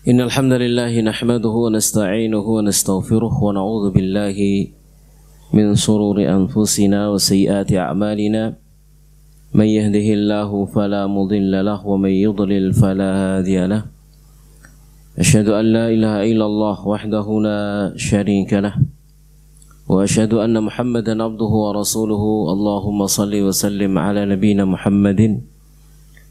إن الحمد لله نحمده ونستعينه ونستغفره ونعوذ بالله من شرور أنفسنا وسيئات أعمالنا من يهده الله فلا مضل له ومن يضلل فلا هادي له أشهد أن لا إله إلا الله وحده لا شريك له وأشهد أن محمدا عبده ورسوله اللهم صل وسلم على نبينا محمد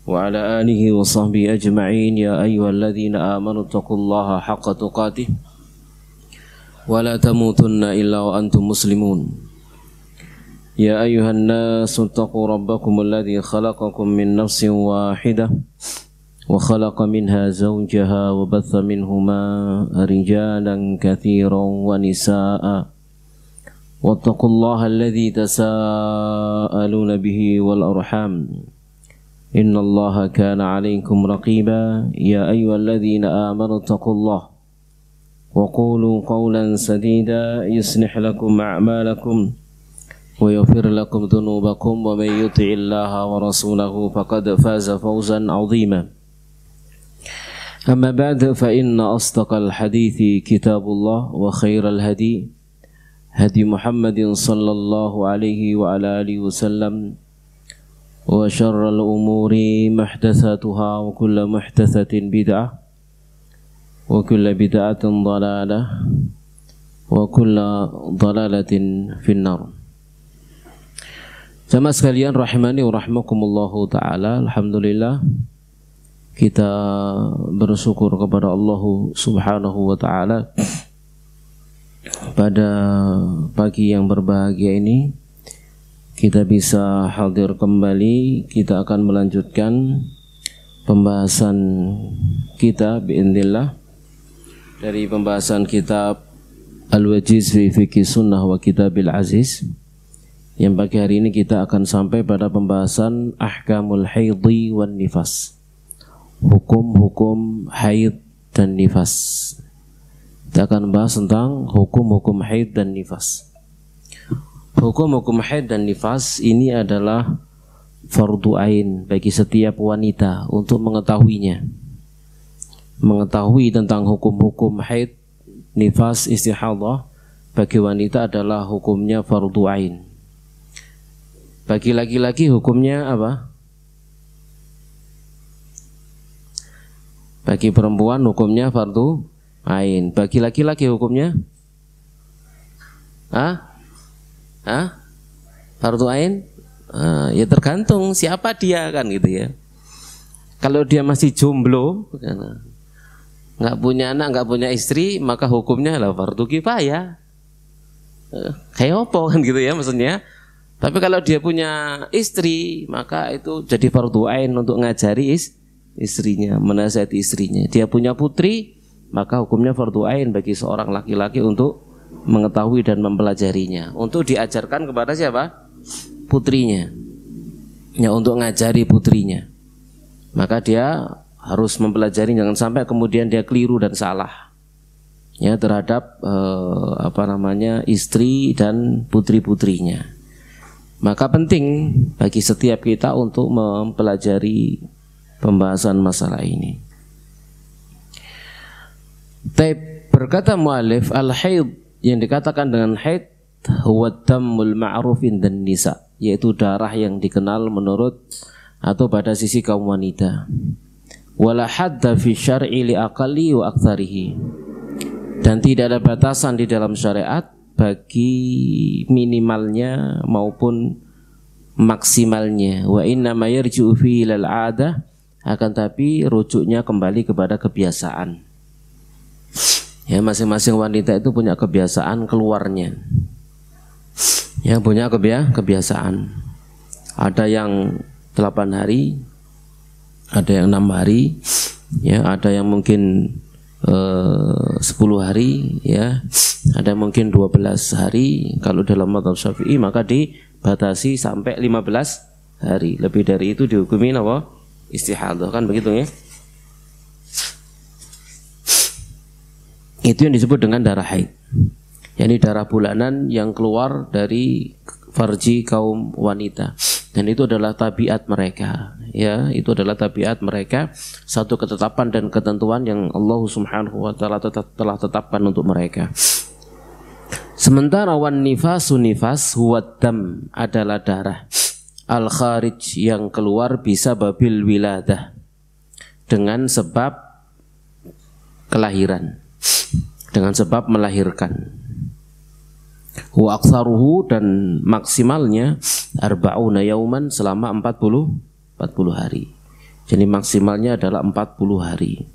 وعلى آله وصحبه أجمعين يا أيها الذين آمنوا اتقوا الله حق تقاته ولا تموتن إلا وأنتم مسلمون يا أيها الناس اتقوا ربكم الذي خلقكم من نفس واحدة وخلق منها زوجها وبث منهما رجالا كثيرا ونساء واتقوا الله الذي تساءلون به والأرحام إن الله كان عليكم رقيبا يا أيها الذين آمنوا اتقوا الله وقولوا قولا سديدا يصلح لكم أعمالكم ويغفر لكم ذنوبكم ومن يطع الله ورسوله فقد فاز فوزا عظيما أما بعد فإن أصدق الحديث كتاب الله وخير الهدي هدي محمد صلى الله عليه وعلى آله وسلم وشر الأمور محدثاتها وكل محدثة بدعة وكل بدعة ضلالة وكل ضلالة في النار. Jamaah sekalian rahimani wa rahmakumullahu ta'ala. Alhamdulillah kita bersyukur kepada Allah subhanahu wa ta'ala pada pagi yang berbahagia ini kita bisa hadir kembali. Kita akan melanjutkan pembahasan kita bi'idznillah dari pembahasan kitab Al-Wajiz fi Fiqh Sunnah wa Kitabil Aziz, yang pagi hari ini kita akan sampai pada pembahasan Ahkamul Haidhi wan Nifas, hukum-hukum haid dan nifas. Kita akan bahas tentang hukum-hukum haid dan nifas. Hukum-hukum haid dan nifas ini adalah fardu ain bagi setiap wanita untuk mengetahuinya. Mengetahui tentang hukum-hukum haid, nifas, istihadah bagi wanita adalah hukumnya fardu ain. Bagi laki-laki hukumnya apa? Bagi perempuan hukumnya fardu ain. Bagi laki-laki hukumnya fardu ain? Ya tergantung siapa dia kan gitu ya. Kalau dia masih jomblo, nggak punya anak, nggak punya istri, maka hukumnya adalah fardu kifayah. Kayak apa kan gitu ya maksudnya. Tapi kalau dia punya istri, maka itu jadi fardu ain untuk ngajari istrinya, menasihati istrinya. Dia punya putri, maka hukumnya fardu ain bagi seorang laki-laki untuk mengetahui dan mempelajarinya, untuk diajarkan kepada siapa? Putrinya. Ya, untuk ngajari putrinya. Maka dia harus mempelajari, jangan sampai kemudian dia keliru dan salah ya terhadap istri dan putri-putrinya. Maka penting bagi setiap kita untuk mempelajari pembahasan masalah ini. Berkata mu'alif, al-haid, yang dikatakan dengan haid huwa dammul ma'rufin dan nisa, yaitu darah yang dikenal menurut atau pada sisi kaum wanita. Wala hadda fi syar'i li aqalli wa aktsarihi, dan tidak ada batasan di dalam syariat bagi minimalnya maupun maksimalnya. Wa inna ma yarji'u fi ilal 'adah, akan tapi rujuknya kembali kepada kebiasaan. Ya, masing-masing wanita itu punya kebiasaan keluarnya. Ya, punya kebiasaan. Ada yang 8 hari, ada yang 6 hari, ya, ada yang mungkin 10 hari, ya, ada mungkin 12 hari. Kalau dalam mazhab Syafi'i maka dibatasi sampai 15 hari. Lebih dari itu dihukumi apa? Istihadah, kan begitu ya. Itu yang disebut dengan darah haid, yakni darah bulanan yang keluar dari farji kaum wanita. Dan itu adalah tabiat mereka, ya, itu adalah tabiat mereka, satu ketetapan dan ketentuan yang Allah Subhanahu wa taala telah tetapkan untuk mereka. Sementara wan nifasu nifas huwa dam adalah darah al kharij yang keluar bisa babil wiladah dengan sebab kelahiran, dengan sebab melahirkan. Wa aktsaruhu dan maksimalnya arba'una yauman selama 40 hari. Jadi maksimalnya adalah 40 hari.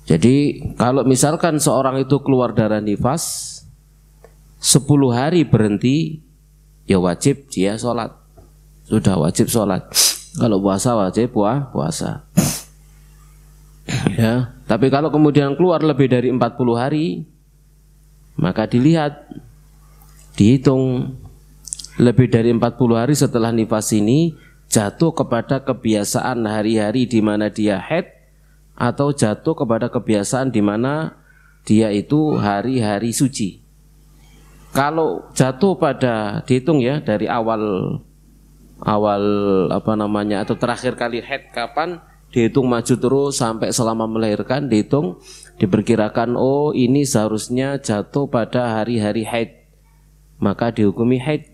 Jadi kalau misalkan seorang itu keluar darah nifas 10 hari berhenti, ya wajib dia sholat. Sudah wajib sholat. Kalau puasa wajib puasa. Ya, tapi kalau kemudian keluar lebih dari 40 hari, maka dilihat, dihitung lebih dari 40 hari setelah nifas ini jatuh kepada kebiasaan hari-hari di mana dia haid atau jatuh kepada kebiasaan di mana dia itu hari-hari suci. Kalau jatuh pada, dihitung ya, dari awal atau terakhir kali haid kapan, dihitung maju terus sampai selama melahirkan, dihitung, diperkirakan oh ini seharusnya jatuh pada hari-hari haid, maka dihukumi haid.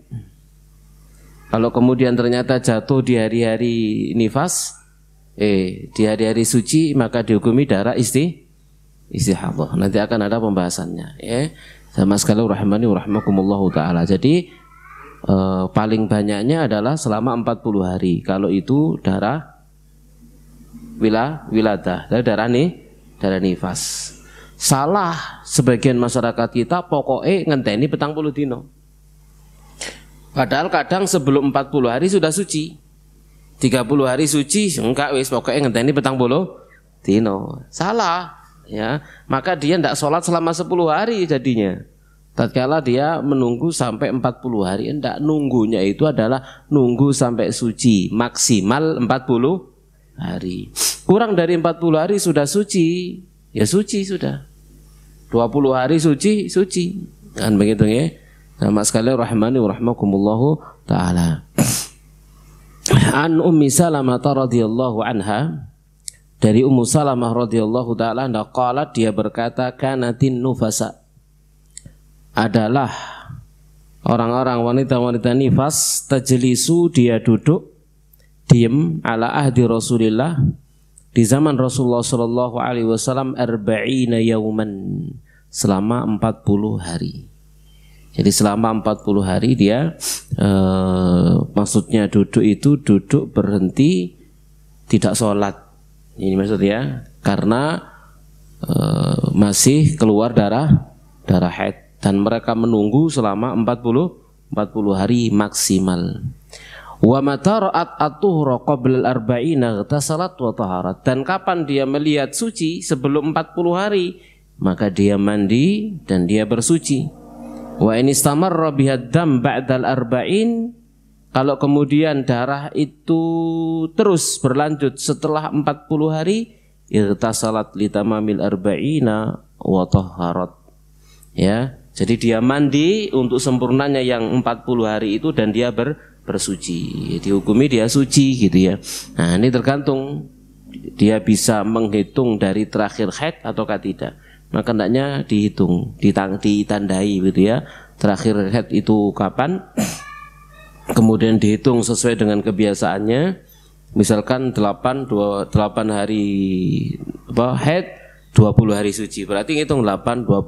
Kalau kemudian ternyata jatuh di hari-hari nifas, di hari-hari suci, maka dihukumi darah istihadah. Nanti akan ada pembahasannya, ya. Sama sekali rahimani wa rahimakumullahu taala. Jadi paling banyaknya adalah selama 40 hari. Kalau itu darah wiladah, darah nifas. Salah sebagian masyarakat kita pokoknya ngenteni 40 dino. Padahal kadang sebelum 40 hari sudah suci. 30 hari suci, enggak wis pokoknya ngenteni 40 dino. Salah, ya. Maka dia tidak sholat selama 10 hari jadinya. Tatkala dia menunggu sampai 40 hari, enggak, nunggunya itu adalah nunggu sampai suci, maksimal 40 hari. Kurang dari 40 hari sudah suci, ya suci sudah. 20 hari suci. Kan begitu ya. Sama sekali rahmani wa rahmakumullahu taala. An Ummi Salamah radhiyallahu anha, dari Ummu Salamah radhiyallahu taala anha qalat, dia berkata, kanatin nufasa, adalah orang-orang wanita-wanita nifas, tajlisu, dia duduk diam, ala ahdi Rasulillah, di zaman Rasulullah sallallahu alaihi wasallam, arba'ina yauman, selama 40 hari. Jadi selama 40 hari dia maksudnya duduk itu duduk berhenti, tidak sholat. Ini maksudnya karena masih keluar darah haid, dan mereka menunggu selama 40 hari maksimal. Wa mata ra'at at-tuhra qabla al-arba'ina ightasalat wa taharat, dan kapan dia melihat suci sebelum 40 hari, maka dia mandi dan dia bersuci. Wa in istamarra bihad-dam ba'da al-arba'in, kalau kemudian darah itu terus berlanjut setelah 40 hari, ightasalat litamamil arba'ina wa taharat. Ya, jadi dia mandi untuk sempurnanya yang 40 hari itu dan dia bersuci. Dihukumi dia suci gitu ya. Nah, ini tergantung dia bisa menghitung dari terakhir haid ataukah tidak. Maka hendaknya dihitung, ditandai gitu ya. Terakhir haid itu kapan? Kemudian dihitung sesuai dengan kebiasaannya. Misalkan 8 hari haid, 20 hari suci. Berarti ngitung 8 20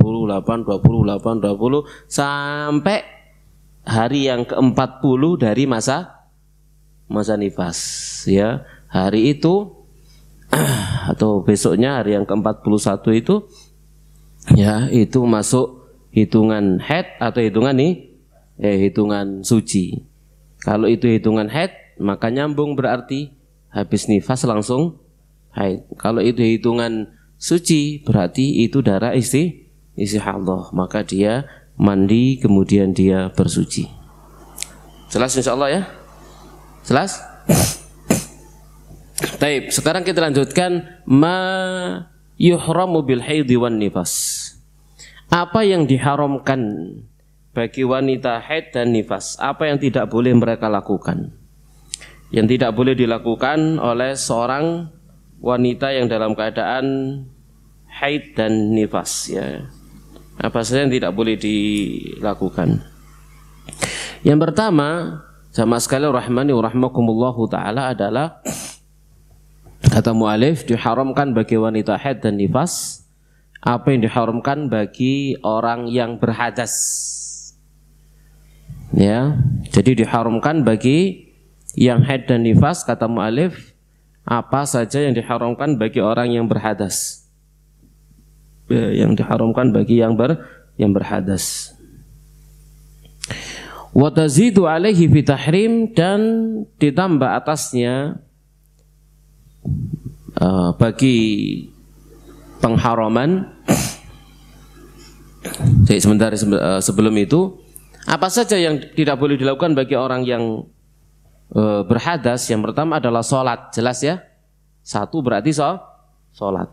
sampai hari yang ke-40 dari masa nifas, ya. Hari itu atau besoknya hari yang ke-41 itu, ya, itu masuk hitungan haid atau hitungan suci. Kalau itu hitungan haid, maka nyambung, berarti habis nifas langsung haid. Kalau itu hitungan suci, berarti itu darah istihadah, maka dia mandi kemudian dia bersuci. Jelas insyaallah ya? Jelas? Baik, sekarang kita lanjutkan ma yuhramu bil haidhi wan nifas. Apa yang diharamkan bagi wanita haid dan nifas. Apa yang tidak boleh mereka lakukan? Yang tidak boleh dilakukan oleh seorang wanita yang dalam keadaan haid dan nifas, ya. Apa saja yang tidak boleh dilakukan? Yang pertama, jamaah sekalian rahimani wa rahimakumullahu taala, adalah kata mu'alif, diharamkan bagi wanita haid dan nifas apa yang diharamkan bagi orang yang berhadas. Ya, jadi diharamkan bagi yang haid dan nifas, kata mu'alif, apa saja yang diharamkan bagi orang yang berhadas. Yang diharamkan bagi yang berhadas. Wa tazidu alaihi fi tahrim, dan ditambah atasnya bagi pengharaman. Jadi sebentar, sebelum itu, apa saja yang tidak boleh dilakukan bagi orang yang berhadas? Yang pertama adalah sholat, jelas ya. Satu berarti sholat.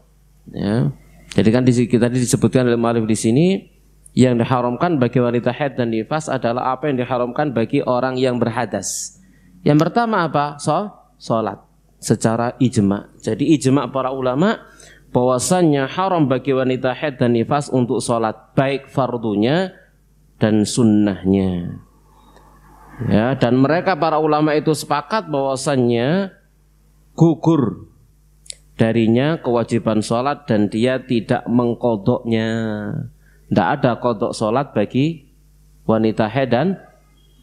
Ya. Jadi kan kita disebutkan oleh mu'alif di sini, yang diharamkan bagi wanita haid dan nifas adalah apa yang diharamkan bagi orang yang berhadas. Yang pertama apa? Sholat secara ijma. Jadi ijma para ulama bahwasannya haram bagi wanita haid dan nifas untuk sholat, baik fardunya dan sunnahnya. Ya, dan mereka para ulama itu sepakat bahwasannya gugur darinya kewajiban sholat dan dia tidak mengkodoknya. Tidak ada kodok sholat bagi wanita haid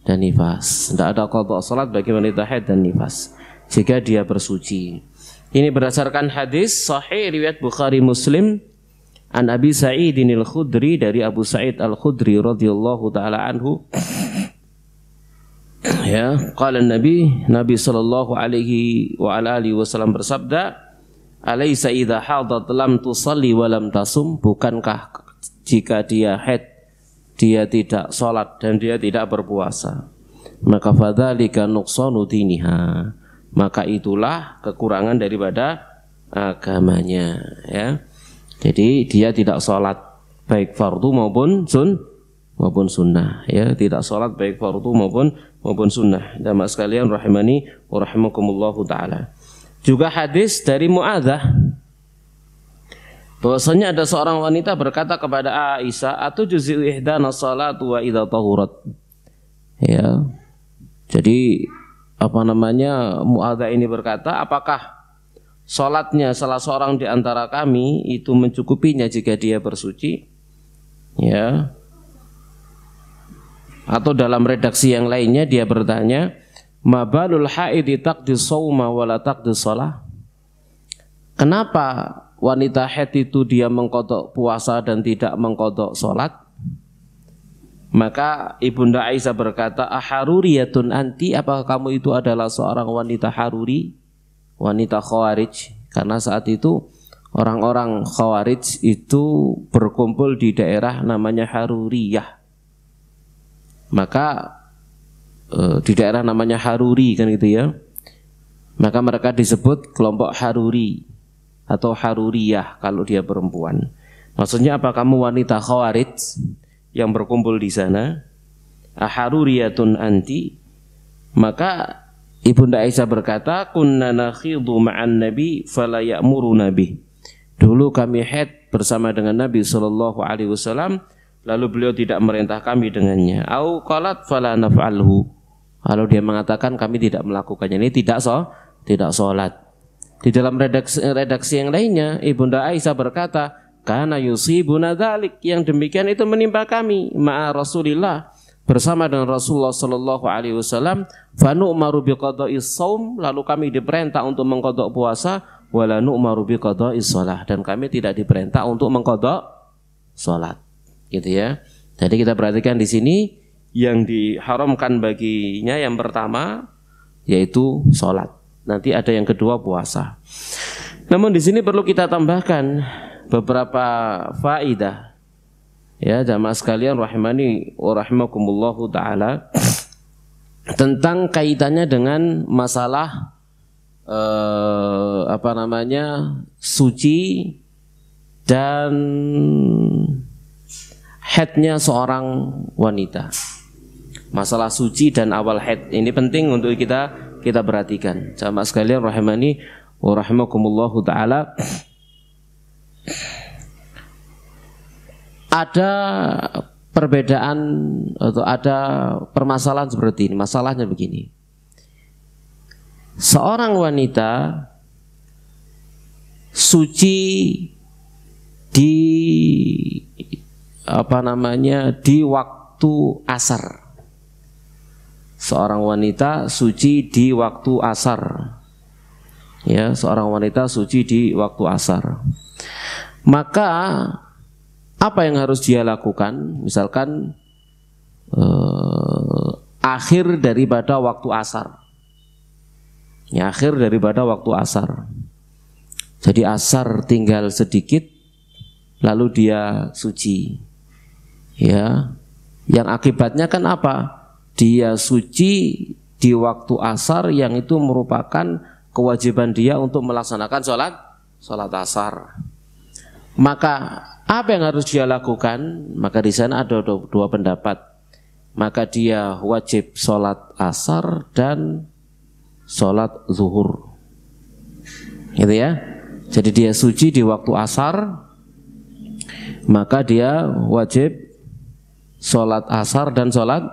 dan nifas. Tidak ada kodok sholat bagi wanita haid dan nifas jika dia bersuci. Ini berdasarkan hadis sahih riwayat Bukhari Muslim an Abi Sa'idin al-Khudri, dari Abu Sa'id al-Khudri radhiyallahu taala anhu. Ya, qala Nabi sallallahu alaihi wa ala alihi wasallam bersabda, "Alaysa idza hadat lam tusalli wa lam tasum?" Bukankah jika dia haid dia tidak sholat dan dia tidak berpuasa, maka fadzalika nuqsanu diniha, maka itulah kekurangan daripada agamanya, ya. Jadi dia tidak sholat baik fardu maupun sunnah, ya, tidak sholat baik fardu maupun sunnah. Jamaah sekalian rahimani wa rahimakumullahu taala. Juga hadis dari Mu'adzah bahwasanya ada seorang wanita berkata kepada Aisyah, "Atu juzi'u ihdana salatu wa idza tahurat." Ya. Jadi Mu'adzah ini berkata, apakah salatnya salah seorang di antara kami itu mencukupinya jika dia bersuci? Ya. Atau dalam redaksi yang lainnya dia bertanya, "Mabalul haidi taqdi shauma wa la taqdi shalah?" Kenapa wanita haid itu dia mengkodok puasa dan tidak mengkodok sholat? Maka Ibunda Aisyah berkata, "Aharuriyatun anti?" Apakah kamu itu adalah seorang wanita haruri, wanita khawarij? Karena saat itu orang-orang khawarij itu berkumpul di daerah namanya Haruriyah. Maka di daerah namanya Haruri, kan gitu ya. Maka mereka disebut kelompok Haruri atau Haruriyah kalau dia perempuan. Maksudnya apa, kamu wanita khawarij yang berkumpul di sana? Aharuriyatun anti? Maka Ibunda Aisyah berkata, "Kunna nakhidu ma'an nabi fala ya'muruna bih." Dulu kami haid bersama dengan Nabi sallallahu alaihi wasallam, lalu beliau tidak merintah kami dengannya. Au qalat fala naf'alhu. Kalau dia mengatakan kami tidak melakukannya, ini tidak sholat. Di dalam redaksi yang lainnya, Ibunda Aisyah berkata, "Kana yusibuna dzalik." Yang demikian itu menimpa kami ma'a Rasulillah, bersama dengan Rasulullah sallallahu alaihi wasallam. Fa nu'maru biqada'is shaum, lalu kami diperintah untuk mengqada' puasa, wala nu'maru biqada'is shalah, dan kami tidak diperintah untuk mengqada' salat. Gitu ya. Jadi kita perhatikan di sini yang diharamkan baginya yang pertama yaitu salat. Nanti ada yang kedua puasa. Namun di sini perlu kita tambahkan beberapa faidah, ya jamaah sekalian rahimani wa rahimakumullahu taala, tentang kaitannya dengan masalah suci dan haidnya seorang wanita. Masalah suci dan awal haid ini penting untuk kita perhatikan. Jamaah sekalian rahimani wa rahimakumullahu taala. Ada perbedaan atau ada permasalahan seperti ini. Masalahnya begini. Seorang wanita suci di di waktu asar. Seorang wanita suci di waktu asar. Ya, seorang wanita suci di waktu asar. Maka apa yang harus dia lakukan? Misalkan akhir daripada waktu asar. Ya, akhir daripada waktu asar. Jadi asar tinggal sedikit, lalu dia suci. Ya, yang akibatnya kan apa? Dia suci di waktu asar yang itu merupakan kewajiban dia untuk melaksanakan sholat asar. Maka apa yang harus dia lakukan? Maka di sana ada dua pendapat. Maka dia wajib sholat asar dan sholat zuhur. Gitu ya. Jadi dia suci di waktu asar, maka dia wajib sholat asar dan sholat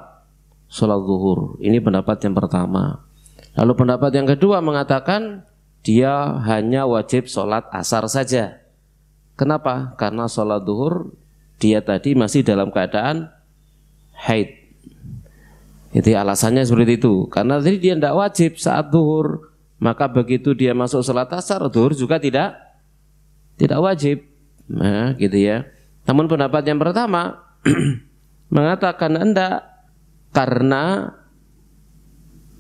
zuhur. Ini pendapat yang pertama. Lalu pendapat yang kedua mengatakan dia hanya wajib sholat asar saja. Kenapa? Karena sholat zuhur dia tadi masih dalam keadaan haid. Itu alasannya seperti itu. Karena tadi dia tidak wajib saat zuhur, maka begitu dia masuk sholat asar, zuhur juga tidak wajib. Nah, gitu ya. Namun pendapat yang pertama mengatakan enggak, karena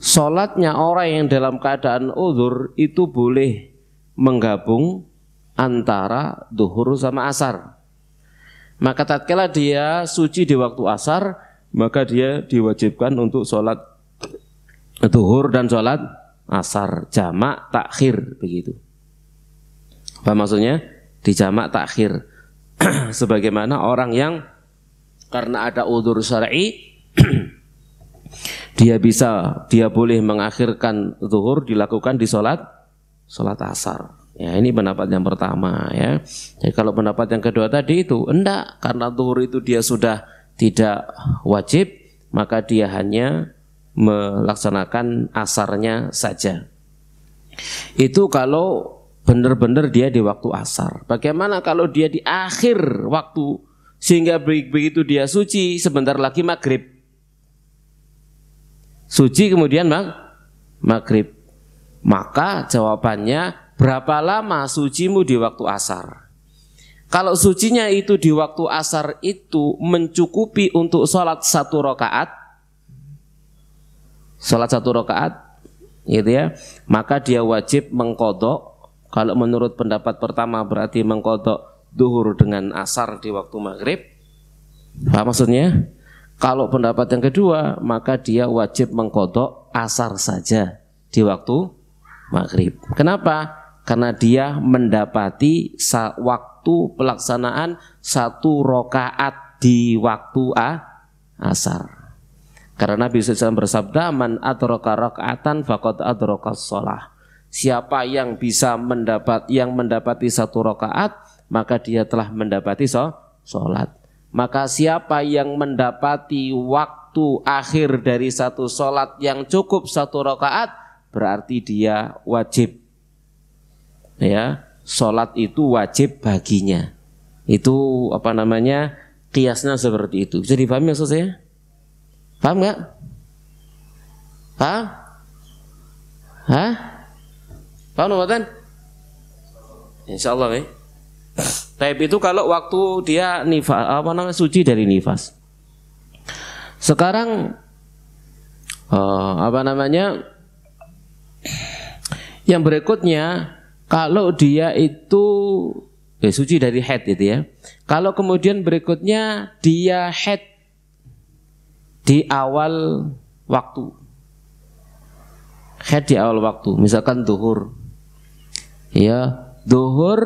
sholatnya orang yang dalam keadaan uzur itu boleh menggabung antara zuhur sama asar. Maka tatkala dia suci di waktu asar, maka dia diwajibkan untuk sholat zuhur dan sholat asar jamak takhir, begitu. Apa maksudnya? Di jamak takhir. Sebagaimana orang yang karena ada uzur syar'i dia boleh mengakhirkan zuhur dilakukan di sholat asar. Ya, ini pendapat yang pertama ya. Jadi kalau pendapat yang kedua tadi itu enggak, karena zuhur itu dia sudah tidak wajib, maka dia hanya melaksanakan asarnya saja. Itu kalau benar-benar dia di waktu asar. Bagaimana kalau dia di akhir waktu, sehingga begitu dia suci sebentar lagi maghrib, suci kemudian maghrib, maka jawabannya berapa lama sucimu di waktu asar? Kalau sucinya itu di waktu asar itu mencukupi untuk sholat 1 rakaat, gitu ya, maka dia wajib mengqadha. Kalau menurut pendapat pertama berarti mengqadha zuhur dengan asar di waktu maghrib. Apa maksudnya? Kalau pendapat yang kedua, maka dia wajib mengqadha asar saja di waktu maghrib. Kenapa? Karena dia mendapati waktu pelaksanaan 1 rakaat di waktu asar. Karena Nabi SAW bersabda, man adraka raka'atan faqad adrakas shalah. Siapa yang bisa mendapati 1 rakaat, maka dia telah mendapati sholat. Maka siapa yang mendapati waktu akhir dari 1 sholat yang cukup 1 rakaat, berarti dia wajib. Ya, sholat itu wajib baginya. Itu kiasnya seperti itu. Bisa dipahami maksud saya? Paham nggak? Paham? Hah? Paham nggak? Insyaallah ya. Taib itu kalau waktu dia nifas, suci dari nifas. Sekarang yang berikutnya, kalau dia itu suci dari haid itu ya. Kalau kemudian berikutnya dia haid di awal waktu. Haid di awal waktu, misalkan zuhur. Ya, zuhur,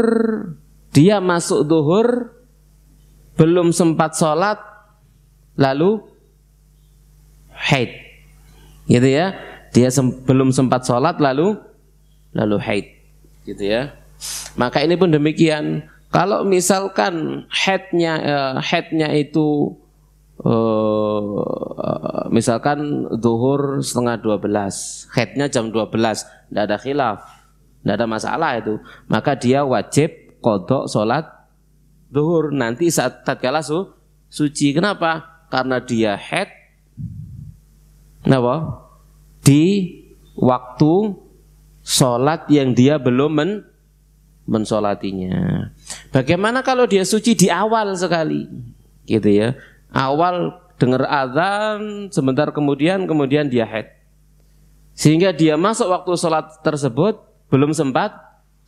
dia masuk zuhur belum sempat sholat lalu haid, gitu ya. Dia belum sempat sholat lalu haid, gitu ya. Maka ini pun demikian. Kalau misalkan haidnya itu misalkan zuhur setengah 12, haidnya jam 12, tidak ada khilaf, tidak ada masalah itu. Maka dia wajib qadha sholat zuhur nanti saat tatkala suci. Kenapa? Karena dia haid. Kenapa? Di waktu sholat yang dia belum mensolatinya. Bagaimana kalau dia suci di awal sekali, gitu ya? Awal dengar azan, sebentar kemudian dia haid, sehingga dia masuk waktu sholat tersebut belum sempat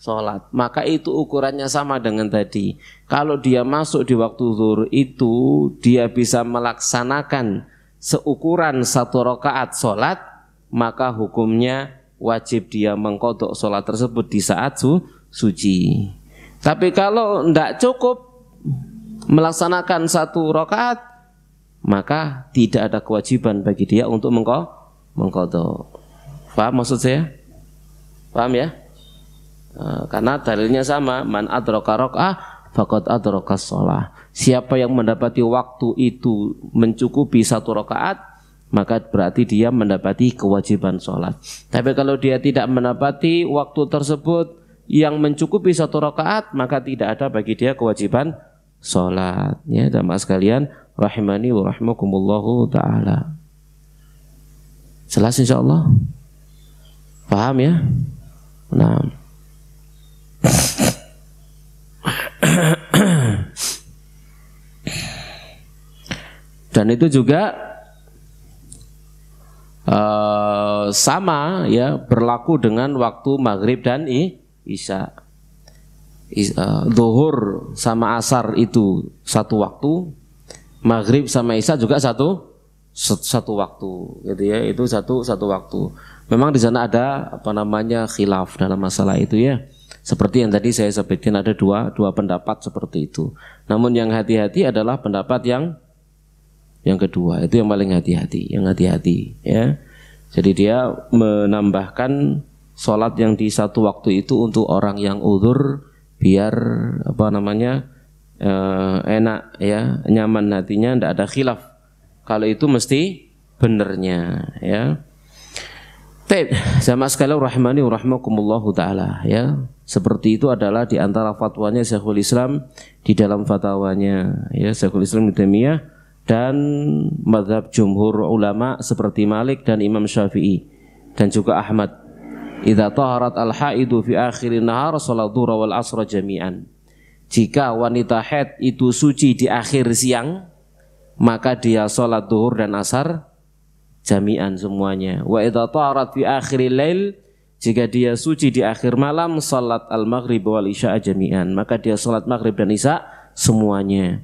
sholat. Maka itu ukurannya sama dengan tadi. Kalau dia masuk di waktu zuhur itu, dia bisa melaksanakan seukuran 1 rakaat sholat, maka hukumnya wajib dia mengqadha sholat tersebut di saat suci. Tapi kalau tidak cukup melaksanakan 1 rakaat, maka tidak ada kewajiban bagi dia untuk mengqadha. Paham maksud saya? Paham ya? Karena dalilnya sama, man adraka raka'ah faqad adraka shalah. Siapa yang mendapati waktu itu mencukupi 1 rakaat, maka berarti dia mendapati kewajiban sholat. Tapi kalau dia tidak mendapati waktu tersebut yang mencukupi 1 rakaat, maka tidak ada bagi dia kewajiban sholat. Ya, jamaah sekalian, rahimani wa rahimakumullahu ta'ala. Jelas insyaallah? Paham ya? Nah. Dan itu juga sama ya, berlaku dengan waktu maghrib dan isya. Zuhur sama asar itu 1 waktu, maghrib sama isya juga satu waktu, gitu ya. Itu satu waktu. Memang di sana ada khilaf dalam masalah itu ya. Seperti yang tadi saya sebutkan, ada dua pendapat seperti itu. Namun yang hati-hati adalah pendapat yang kedua, itu yang paling hati-hati, ya. Jadi dia menambahkan sholat yang di 1 waktu itu untuk orang yang uzur, biar enak ya, nyaman hatinya, tidak ada khilaf. Kalau itu mesti benernya ya. Baik, jamaah sekalian rahimani wa rahimakumullahu taala ya. Seperti itu adalah di antara fatwanya Syekhul Islam di dalam fatwanya ya, Syekhul Islam Ibnu Taimiyah, dan mazhab jumhur ulama seperti Malik dan Imam Syafi'i dan juga Ahmad. Idza taharat al-haidu fi akhirin nahar shalat dhuhra wal asra jami'an. Jika wanita haid itu suci di akhir siang, maka dia salat zuhur dan asar jami'an semuanya. Wa idza taharat fi akhiril lail, jika dia suci di akhir malam, salat al-maghrib wal isya jami'an, maka dia salat maghrib dan isya semuanya.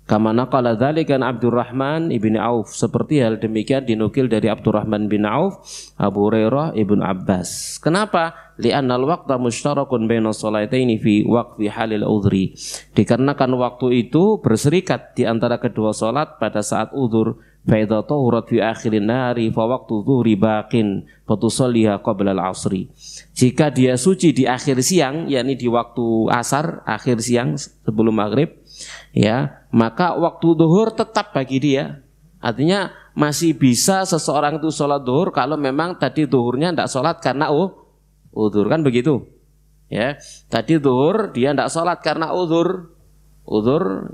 Kama naqala dzalika Abdurrahman ibn Auf, seperti hal demikian dinukil dari Abdurrahman bin Auf, Abu Hurairah, Ibnu Abbas. Kenapa? Li'annal waqta mushtarakun baina sholataini fi waqfi halil udhri. Dikarenakan waktu itu berserikat di antara kedua salat pada saat udzur. Fa idza tahurat fi akhirin nahari fa waqtu dhuhri baqin fa tusalliha qabla al-'asri. Jika dia suci di akhir siang, yakni di waktu asar, akhir siang sebelum maghrib, ya, maka waktu zuhur tetap bagi dia. Artinya masih bisa seseorang itu sholat zuhur kalau memang tadi zuhurnya tidak sholat karena uzur, kan begitu ya. Tadi zuhur dia tidak sholat karena uzur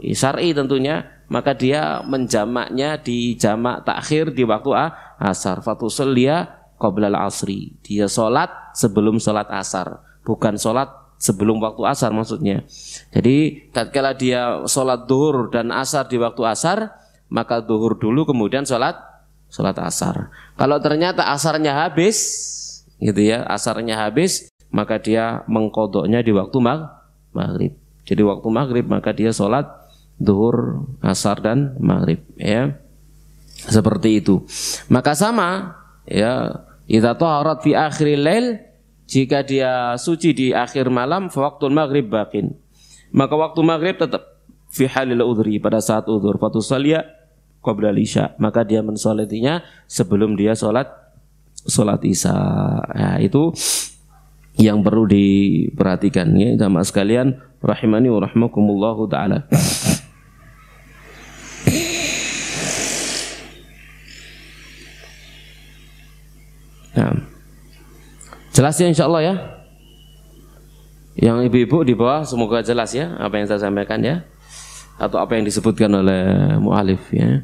syar'i tentunya, maka dia menjamaknya di jamak takhir di waktu asar. Fatusalliya qabla al-asri, dia sholat sebelum sholat asar, bukan sholat sebelum waktu asar maksudnya. Jadi tatkala dia sholat zuhur dan asar di waktu asar, maka zuhur dulu kemudian sholat asar. Kalau ternyata asarnya habis, gitu ya, asarnya habis, maka dia mengqadhanya di waktu maghrib. Jadi waktu maghrib maka dia sholat zuhur, asar dan maghrib ya. Seperti itu. Maka sama ya, idza taharat fi akhiril lail, jika dia suci di akhir malam, waktu maghrib baqin, maka waktu maghrib tetap. fi halil udhri, pada saat udhur, fatusalliya qabla isya, maka dia mensolatinya sebelum dia sholat isya. Nah, itu yang perlu diperhatikan ya jamaah sekalian rahimani wa rahimakumullahu taala. Nah, jelas ya insyaallah ya. Yang ibu-ibu di bawah semoga jelas ya apa yang saya sampaikan ya, atau apa yang disebutkan oleh mu'alif ya.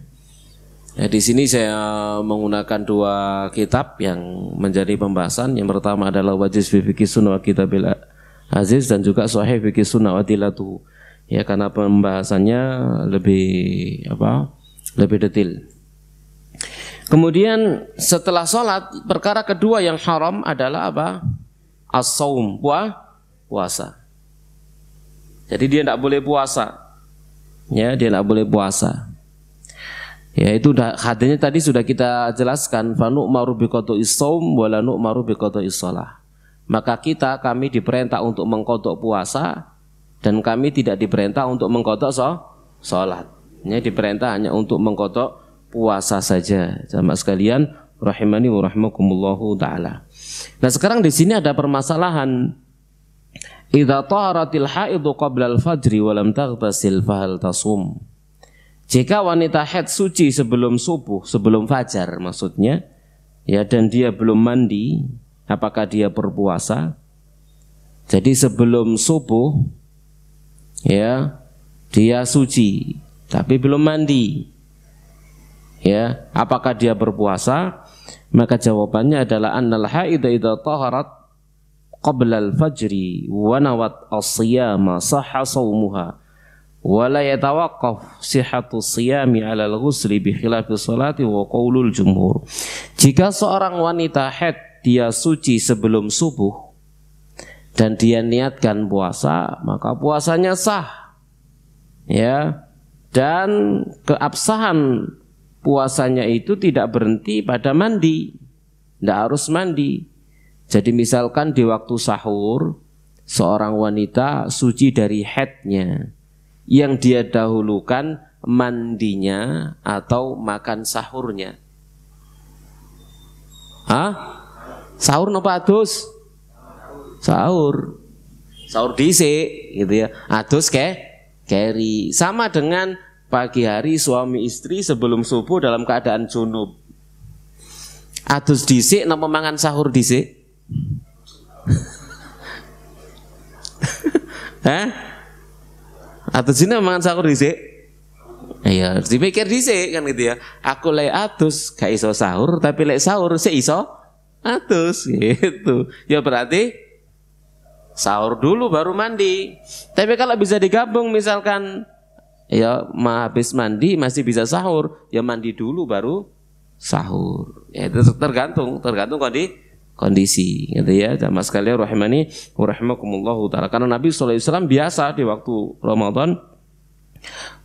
Ya, di sini saya menggunakan dua kitab yang menjadi pembahasan. Yang pertama adalah Wajiz fi Fiqih Sunnah wa Kitabil Aziz, dan juga Sahih Fiqih Sunnah wa Tilatuhu. Ya, karena pembahasannya lebih detail. Kemudian setelah sholat, perkara kedua yang haram adalah apa? As-saum, puasa. Jadi dia tidak boleh puasa. Ya, dia tidak boleh puasa. Ya, itu hadisnya tadi sudah kita jelaskan, fa nu'maru bi qadaa'is shaum wa la nu'maru bi qadaa'is shalah. Maka kami diperintah untuk mengqadha puasa, dan kami tidak diperintah untuk mengqadha salat. Ya, diperintah hanya untuk mengqadha puasa saja. Jamaah sekalian rahimani wa rahimakumullahu taala. Nah, sekarang di sini ada permasalahan. Idza taharatil haidu qabla al-fajri wa lam taghtasil fahal tasum. Jika wanita haid suci sebelum subuh, sebelum fajar maksudnya, ya, dan dia belum mandi, apakah dia berpuasa? Jadi sebelum subuh, ya, dia suci, tapi belum mandi, ya, apakah dia berpuasa? Maka jawabannya adalah annal haida idza taharat qabla al-fajri wa nawat as-siyama sahha shaumuha. Wala yatawaqqaf sihhatu siyami 'ala al-ghusli bi khilafi sholati wa qaulul jumhur. Jika seorang wanita haid dia suci sebelum subuh dan dia niatkan puasa, maka puasanya sah. Ya. Dan keabsahan puasanya itu tidak berhenti pada mandi. Tidak harus mandi. Jadi misalkan di waktu sahur seorang wanita suci dari haidnya, yang dia dahulukan mandinya atau makan sahurnya. Sahur napa adus? Sahur dhisik gitu ya. Adus keri. Sama dengan pagi hari suami istri sebelum subuh dalam keadaan junub. Adus dhisik napa mangan sahur dhisik? Atus ini mangan sahur dhisik. Iya, dipikir dhisik kan gitu ya. Aku lek atus gak iso sahur, tapi lek sahur sik iso atus gitu. Ya berarti sahur dulu baru mandi. Tapi kalau bisa digabung misalkan ya habis mandi masih bisa sahur, ya mandi dulu baru sahur. Ya itu tergantung kondisi gitu ya. Jamaah sekalian rahimani wa rahimakumullahu taala. Karena Nabi sallallahu alaihi wasallam biasa di waktu Ramadan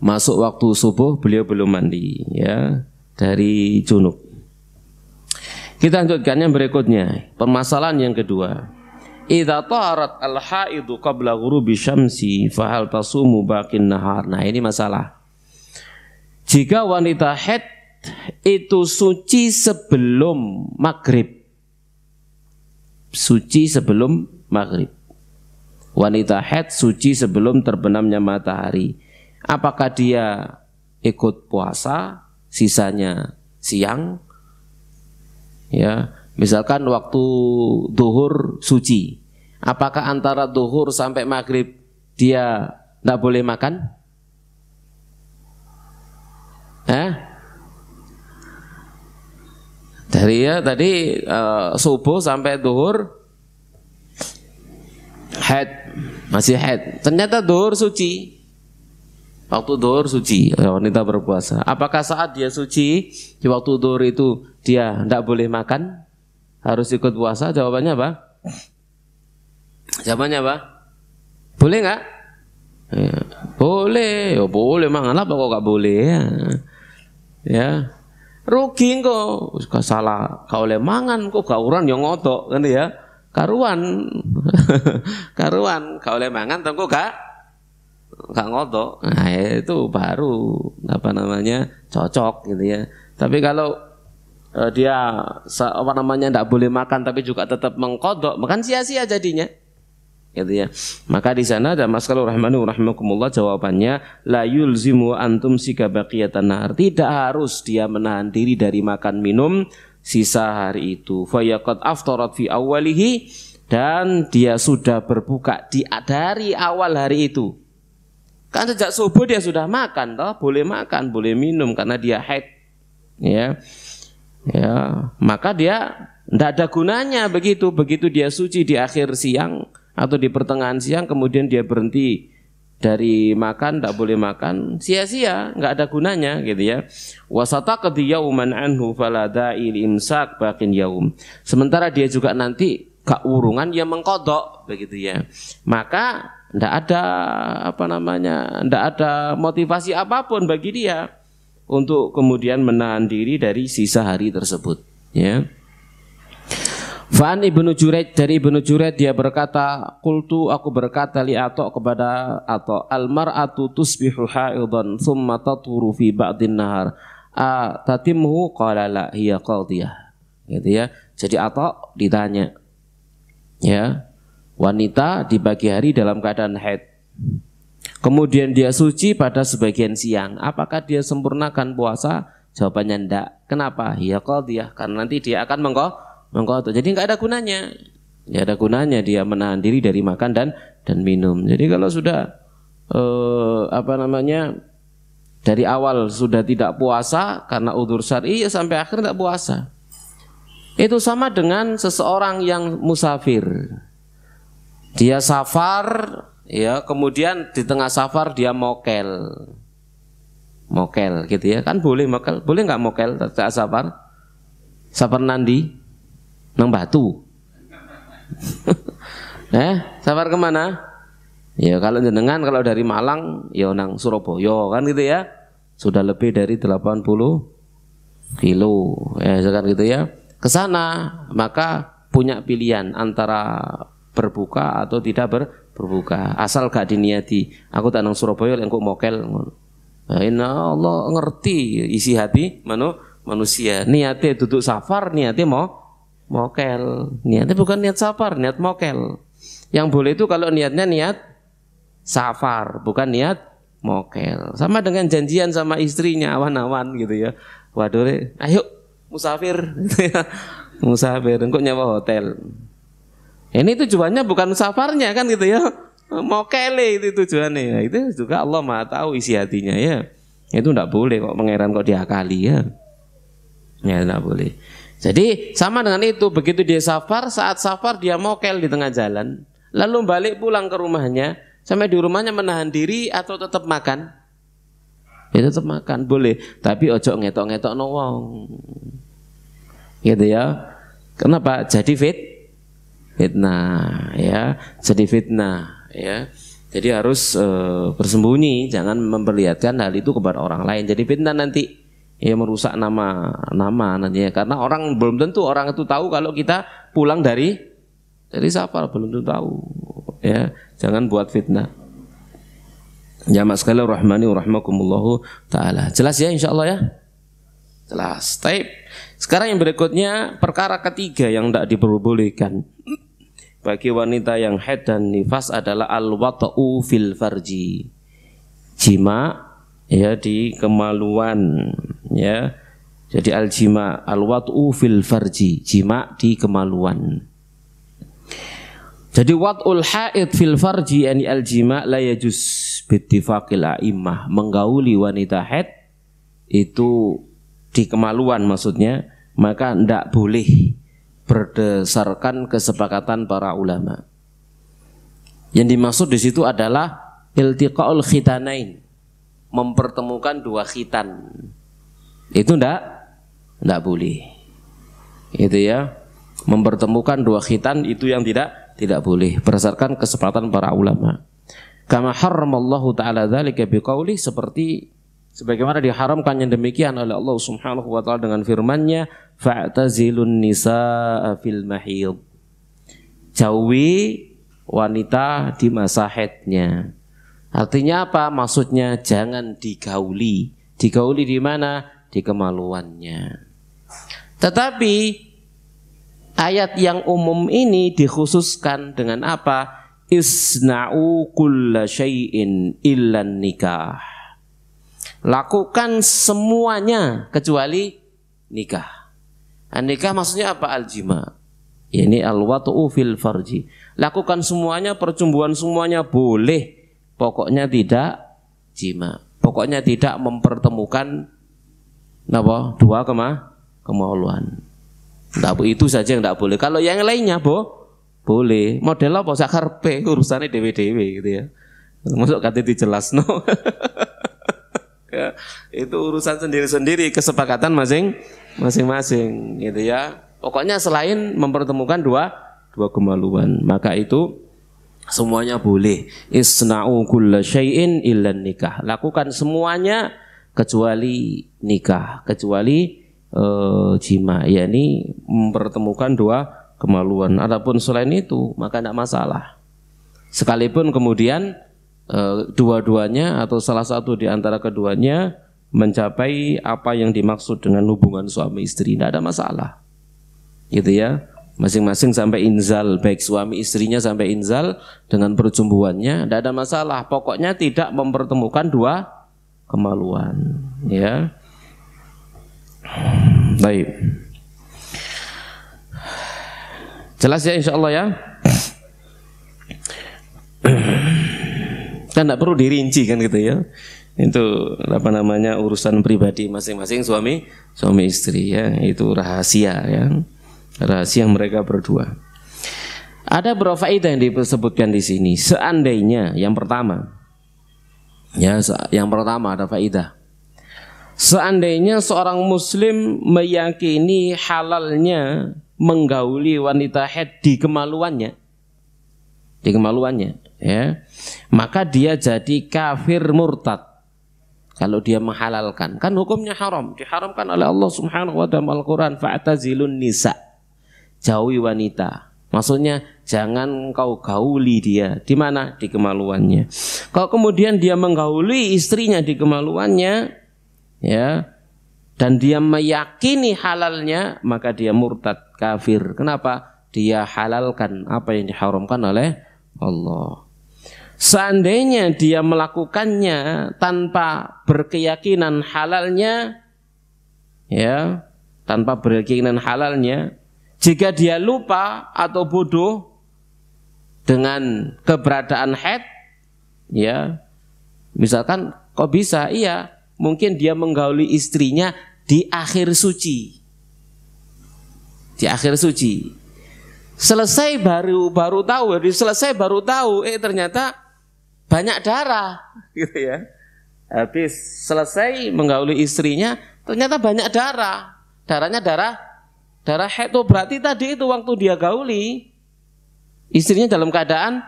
masuk waktu subuh beliau belum mandi ya dari junub. Kita lanjutkan yang berikutnya, permasalahan yang kedua. Idza taharat al-haidu qabla ghurubi syamsi fa hal tasumu baqin nahar. Nah, ini masalah. Jika wanita haid itu suci sebelum maghrib. Suci sebelum maghrib. Wanita haid suci sebelum terbenamnya matahari. Apakah dia ikut puasa, sisanya siang? Ya, misalkan waktu duhur suci. Apakah antara duhur sampai maghrib dia tidak boleh makan? Tadi subuh sampai duhur haid, masih haid. Ternyata duhur suci. Waktu duhur suci, wanita berpuasa. Apakah saat dia suci di waktu duhur itu dia tidak boleh makan? Harus ikut puasa? Jawabannya apa? Boleh nggak? Ya, boleh. Ya, boleh. Mangan apa kok nggak boleh ya? Ya. Rugi kok, salah kau oleh mangan kok gak uran yang ngotok kan ya, karuan kau oleh mangan tengko gak nggak ngodok, nah itu baru apa namanya cocok gitu ya. Tapi kalau dia apa namanya tidak boleh makan tapi juga tetap mengkodok, makan sia-sia jadinya, gitu ya. Maka di sana ada masalah rahmani rahimakumullah, jawabannya la yulzimu antum sika baqiyatan nahar, tidak harus dia menahan diri dari makan minum sisa hari itu. Fa yaqad aftarat fi awwalihi, dan dia sudah berbuka dari awal hari itu. Kan sejak subuh dia sudah makan, toh boleh makan, boleh minum karena dia haid, ya. Ya, maka dia tidak ada gunanya begitu dia suci di akhir siang atau di pertengahan siang kemudian dia berhenti dari makan, tidak boleh makan, sia-sia, nggak ada gunanya gitu ya. Wasataqdi yauman anhu fala da'i imsak baqin yaum. Sementara dia juga nanti keurungan yang mengkodok begitu ya. Maka tidak ada apa namanya, tidak ada motivasi apapun bagi dia untuk kemudian menahan diri dari sisa hari tersebut, ya. Fa'an Ibnu Juraij, dari Ibnu Juraij dia berkata, qultu, aku berkata li Atha kepada Atha, al-mar'atu tusbihu haidan thumma taturu fi ba'din nahar tatimhu, qala la hiya qadiyah, gitu ya. Jadi Atha ditanya, ya, wanita di pagi hari dalam keadaan haid, kemudian dia suci pada sebagian siang, apakah dia sempurnakan puasa? Jawabannya enggak. Kenapa? Ya qadiyah, karena nanti dia akan mengqadha. Jadi enggak ada gunanya. Enggak ada gunanya dia menahan diri dari makan dan minum. Jadi kalau sudah apa namanya, dari awal sudah tidak puasa karena udzur syar'i, ya sampai akhir enggak puasa. Itu sama dengan seseorang yang musafir. Dia safar, ya, kemudian di tengah safar dia mokel gitu ya, kan boleh mokel, boleh nggak mokel saat safar nandi nang Batu safar kemana ya, kalau jenengan kalau dari Malang ya nang Surabaya kan gitu ya, sudah lebih dari 80 kilo ya kan gitu ya, ke sana, maka punya pilihan antara berbuka atau tidak berbuka, asal gak diniati aku tak nang Surabaya engko mokel. Inna Allah ngerti isi hati manusia, niatnya duduk safar, niatnya mau mokel, niatnya bukan niat safar, niat mokel. Yang boleh itu kalau niatnya niat safar, bukan niat mokel. Sama dengan janjian sama istrinya awan-awan gitu ya, waduh ayo musafir musafir engko nyewa hotel. Ini tujuannya bukan safarnya kan gitu ya, mokele itu tujuannya. Nah, itu juga Allah Maha tahu isi hatinya ya. Itu tidak boleh kok pangeran kok diakali ya. Ya tidak boleh. Jadi sama dengan itu, begitu dia safar, saat safar dia mokel di tengah jalan, lalu balik pulang ke rumahnya, sampai di rumahnya menahan diri atau tetap makan? Ya tetap makan, boleh. Tapi ojo ngetok-ngetok no wong. Gitu ya. Kenapa? Jadi fitnah ya, jadi fitnah ya. Jadi harus bersembunyi, jangan memperlihatkan hal itu kepada orang lain. Jadi fitnah nanti ya, merusak nama nantinya. Karena orang belum tentu orang itu tahu kalau kita pulang dari safar, belum tentu tahu ya. Jangan buat fitnah. Jamaah sekalian rahmani wa rahmakumullahu taala. Jelas ya insyaallah ya? Jelas. Baik. Sekarang yang berikutnya, perkara ketiga yang tidak diperbolehkan bagi wanita yang haid dan nifas adalah al-wata'u fil farji. Jima ya di kemaluan ya. Jadi al-jima, al-wat'u fil farji, jima di kemaluan. Jadi wat'ul haid fil farji yani al-jima la yajuz bittifaqil a'immah. Menggauli wanita haid itu di kemaluan maksudnya, maka tidak boleh berdasarkan kesepakatan para ulama. Yang dimaksud di situ adalah iltiqaul khitanain, mempertemukan dua khitan. Itu enggak boleh. Itu ya, mempertemukan dua khitan itu yang tidak boleh berdasarkan kesepakatan para ulama. Kama harramallahu taala dzalika biqauli, seperti sebagaimana diharamkan yang demikian oleh Allah Subhanahu wa taala dengan firman-Nya, fa'tazilun nisaa fil mahid. Jauhi wanita di masa haidnya. Artinya apa? Maksudnya jangan digauli. Digauli di mana? Di kemaluannya. Tetapi ayat yang umum ini dikhususkan dengan apa? Isna'u kulla syai'in illan nikah. Lakukan semuanya kecuali nikah. Nikah maksudnya apa? Al-jima. Ini al-wat'u fil farji. Lakukan semuanya, percumbuhan semuanya boleh. Pokoknya tidak jima. Pokoknya tidak mempertemukan dua kemaluan. Itu saja yang tidak boleh. Kalau yang lainnya boleh. Model apa? Sakarpe urusannya dewe-dewe gitu ya. Masuk kata dijelas no. Ya, itu urusan sendiri-sendiri, kesepakatan masing-masing gitu ya. Pokoknya selain mempertemukan dua kemaluan, maka itu semuanya boleh. Isna'u kulla syai'in illan nikah. Lakukan semuanya kecuali nikah, kecuali jima, yakni mempertemukan dua kemaluan. Adapun selain itu maka tidak masalah. Sekalipun kemudian dua-duanya atau salah satu di antara keduanya mencapai apa yang dimaksud dengan hubungan suami istri, tidak ada masalah. Gitu ya. Masing-masing sampai inzal, baik suami istrinya sampai inzal dengan percumbuannya, tidak ada masalah. Pokoknya tidak mempertemukan dua kemaluan, ya. Baik. Jelas ya insyaallah ya. Kan tidak perlu dirinci kan gitu ya. Itu apa namanya urusan pribadi masing-masing suami istri ya. Itu rahasia ya. Rahasia mereka berdua. Ada beberapa faedah yang disebutkan di sini. Seandainya yang pertama ada faedah. Seandainya seorang muslim meyakini halalnya menggauli wanita haid di kemaluannya, ya, maka dia jadi kafir murtad. Kalau dia menghalalkan, kan hukumnya haram, diharamkan oleh Allah Subhanahu wa ta'ala Al-Qur'an, fa'tazilun nisa. Jauhi wanita. Maksudnya jangan kau gauli dia. Di mana? Di kemaluannya. Kalau kemudian dia menggauli istrinya di kemaluannya, ya, dan dia meyakini halalnya, maka dia murtad, kafir. Kenapa? Dia halalkan apa yang diharamkan oleh Allah. Seandainya dia melakukannya tanpa berkeyakinan halalnya, ya, tanpa berkeyakinan halalnya, jika dia lupa atau bodoh dengan keberadaan haid, ya, misalkan kok bisa? Iya, mungkin dia menggauli istrinya di akhir suci. Di akhir suci. Selesai baru tahu, ternyata banyak darah gitu ya. Habis selesai menggauli istrinya ternyata banyak darah. Darahnya darah haid. Itu berarti tadi itu waktu dia gauli istrinya dalam keadaan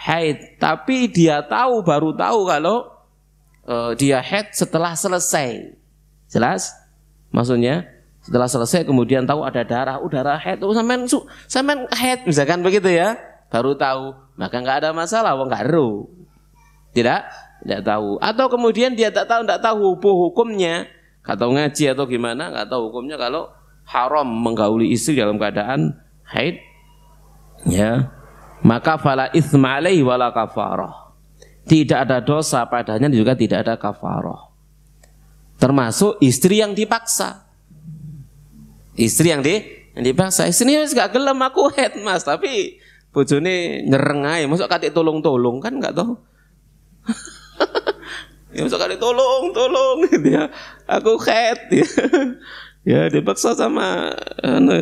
haid, tapi dia baru tahu kalau dia haid setelah selesai. Jelas? Maksudnya setelah selesai kemudian tahu ada darah, darah haid, sampean haid misalkan begitu ya. Baru tahu, maka enggak ada masalah, wong enggak ero. Tidak tahu. Atau kemudian dia enggak tahu hukumnya, enggak tahu ngaji atau gimana, enggak tahu hukumnya kalau haram menggauli istri dalam keadaan haid, ya. Maka fala itsma alaihi wala kafarah. Tidak ada dosa padanya, juga tidak ada kafarah. Termasuk istri yang dipaksa. Istri yang dipaksa. Istrinya enggak gelem, aku haid Mas, tapi bojone nyereng ae, mosok katik tolong-tolong kan enggak tahu. Ya mosok katik tolong gitu ya. Aku haid ya. Ya dipaksa sama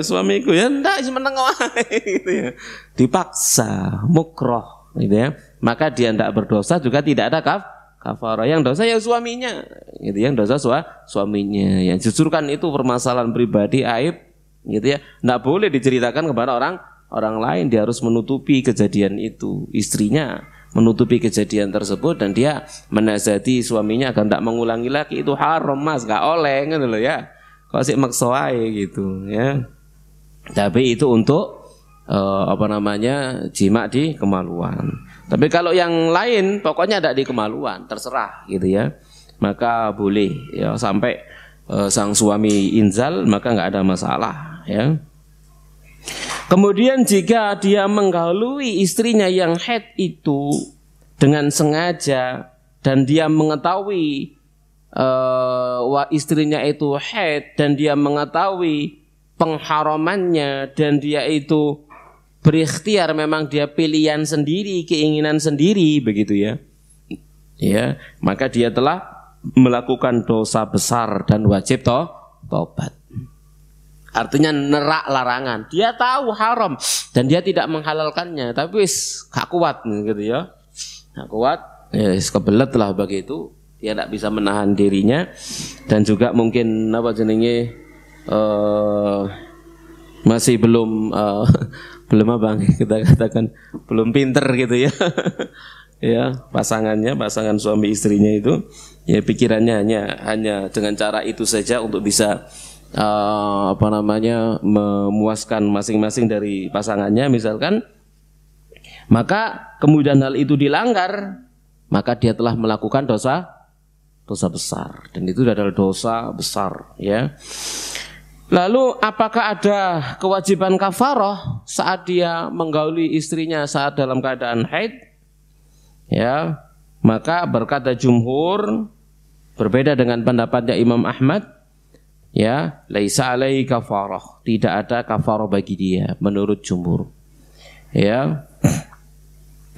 suamiku ya ndak meneng wae gitu ya. Dipaksa, mukroh gitu ya. Maka dia ndak berdosa, juga tidak ada kafarah. Yang dosa ya suaminya. Gitu, yang dosa suaminya. Yang justru kan itu permasalahan pribadi, aib gitu ya. Ndak boleh diceritakan kepada orang lain, dia harus menutupi kejadian itu. Istrinya menutupi kejadian tersebut dan dia menasihati suaminya agar tidak mengulangi lagi. Itu haram Mas, gak oleh gitu loh ya. Kok sih maksa wae gitu ya. Tapi itu untuk jima di kemaluan. Tapi kalau yang lain pokoknya ada di kemaluan, terserah gitu ya. Maka boleh ya, sampai sang suami inzal maka nggak ada masalah ya. Kemudian jika dia menggaului istrinya yang haid itu dengan sengaja dan dia mengetahui istrinya itu haid dan dia mengetahui pengharamannya dan dia itu berikhtiar, memang dia pilihan sendiri, keinginan sendiri begitu ya. Ya, maka dia telah melakukan dosa besar dan wajib tobat. Artinya nerak larangan. Dia tahu haram dan dia tidak menghalalkannya, tapi wis gak kuat gitu ya. Gak kuat, ya kebelet lah begitu. Dia tidak bisa menahan dirinya dan juga mungkin apa jenenge masih belum belum apa kita katakan belum pinter gitu ya. Ya, pasangan suami istrinya itu ya pikirannya hanya dengan cara itu saja untuk bisa memuaskan masing-masing dari pasangannya misalkan. Maka kemudian hal itu dilanggar, maka dia telah melakukan dosa besar, dan itu adalah dosa besar ya. Lalu apakah ada kewajiban kafarah saat dia menggauli istrinya saat dalam keadaan haid? Ya, maka berkata jumhur berbeda dengan pendapatnya Imam Ahmad, ya, laisa alaihi kafarah, tidak ada kafarah bagi dia menurut jumhur. Ya.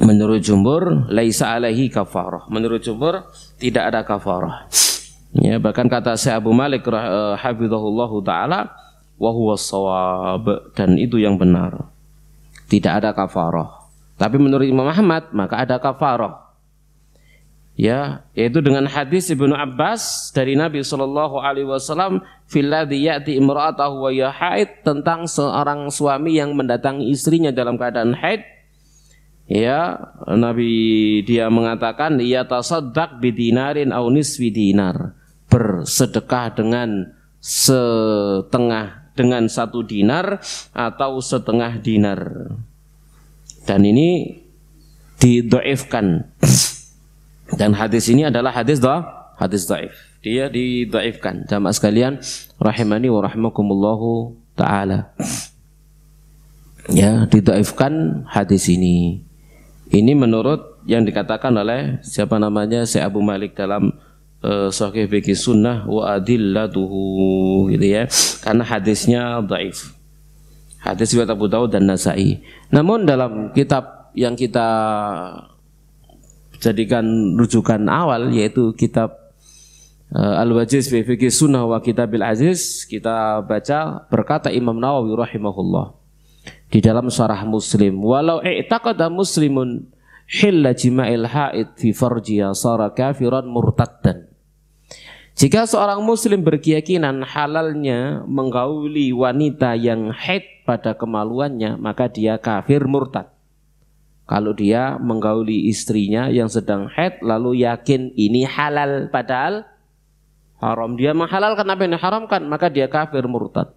Menurut jumhur laisa alaihi kafarah. Menurut jumhur tidak ada kafarah. Ya, bahkan kata Syekh Abu Malik hafizahullahu taala wa huwa shawab, dan itu yang benar. Tidak ada kafarah. Tapi menurut Imam Ahmad maka ada kafarah. Ya, yaitu dengan hadis Ibnu Abbas dari Nabi sallallahu alaihi wasallam fil ladzi ya'ti imra'atahu wa hiya haid, tentang seorang suami yang mendatangi istrinya dalam keadaan haid. Ya, Nabi dia mengatakan ya tasaddaq bidinarin aw nisfi dinar, bersedekah dengan dengan 1 dinar atau setengah dinar. Dan ini didhaifkan. Dan hadis ini adalah hadis dhaif. Dia didhaifkan. Jamaah sekalian rahimani wa rahimakumullahu taala. Ya, didhaifkan hadis ini. Ini menurut yang dikatakan oleh siapa namanya Syekh Abu Malik dalam Sahih Fiqh Sunnah wa adillatuhu gitu ya. Karena hadisnya dhaif. Hadis riwayat Abu Dawud dan Nasa'i. Namun dalam kitab yang kita jadikan rujukan awal yaitu kitab Al-Wajiz fi Fiqh Sunnah wa Kitabil Aziz, kita baca berkata Imam Nawawi rahimahullah di dalam Syarah Muslim, walau i'taqada muslimun hilla jima'il haid fi farjiha sara kafiran murtaddan. Jika seorang muslim berkeyakinan halalnya menggauli wanita yang haid pada kemaluannya, maka dia kafir murtad. Kalau dia menggauli istrinya yang sedang haid lalu yakin ini halal padahal haram, dia menghalalkan apa yang diharamkan, maka dia kafir murtad.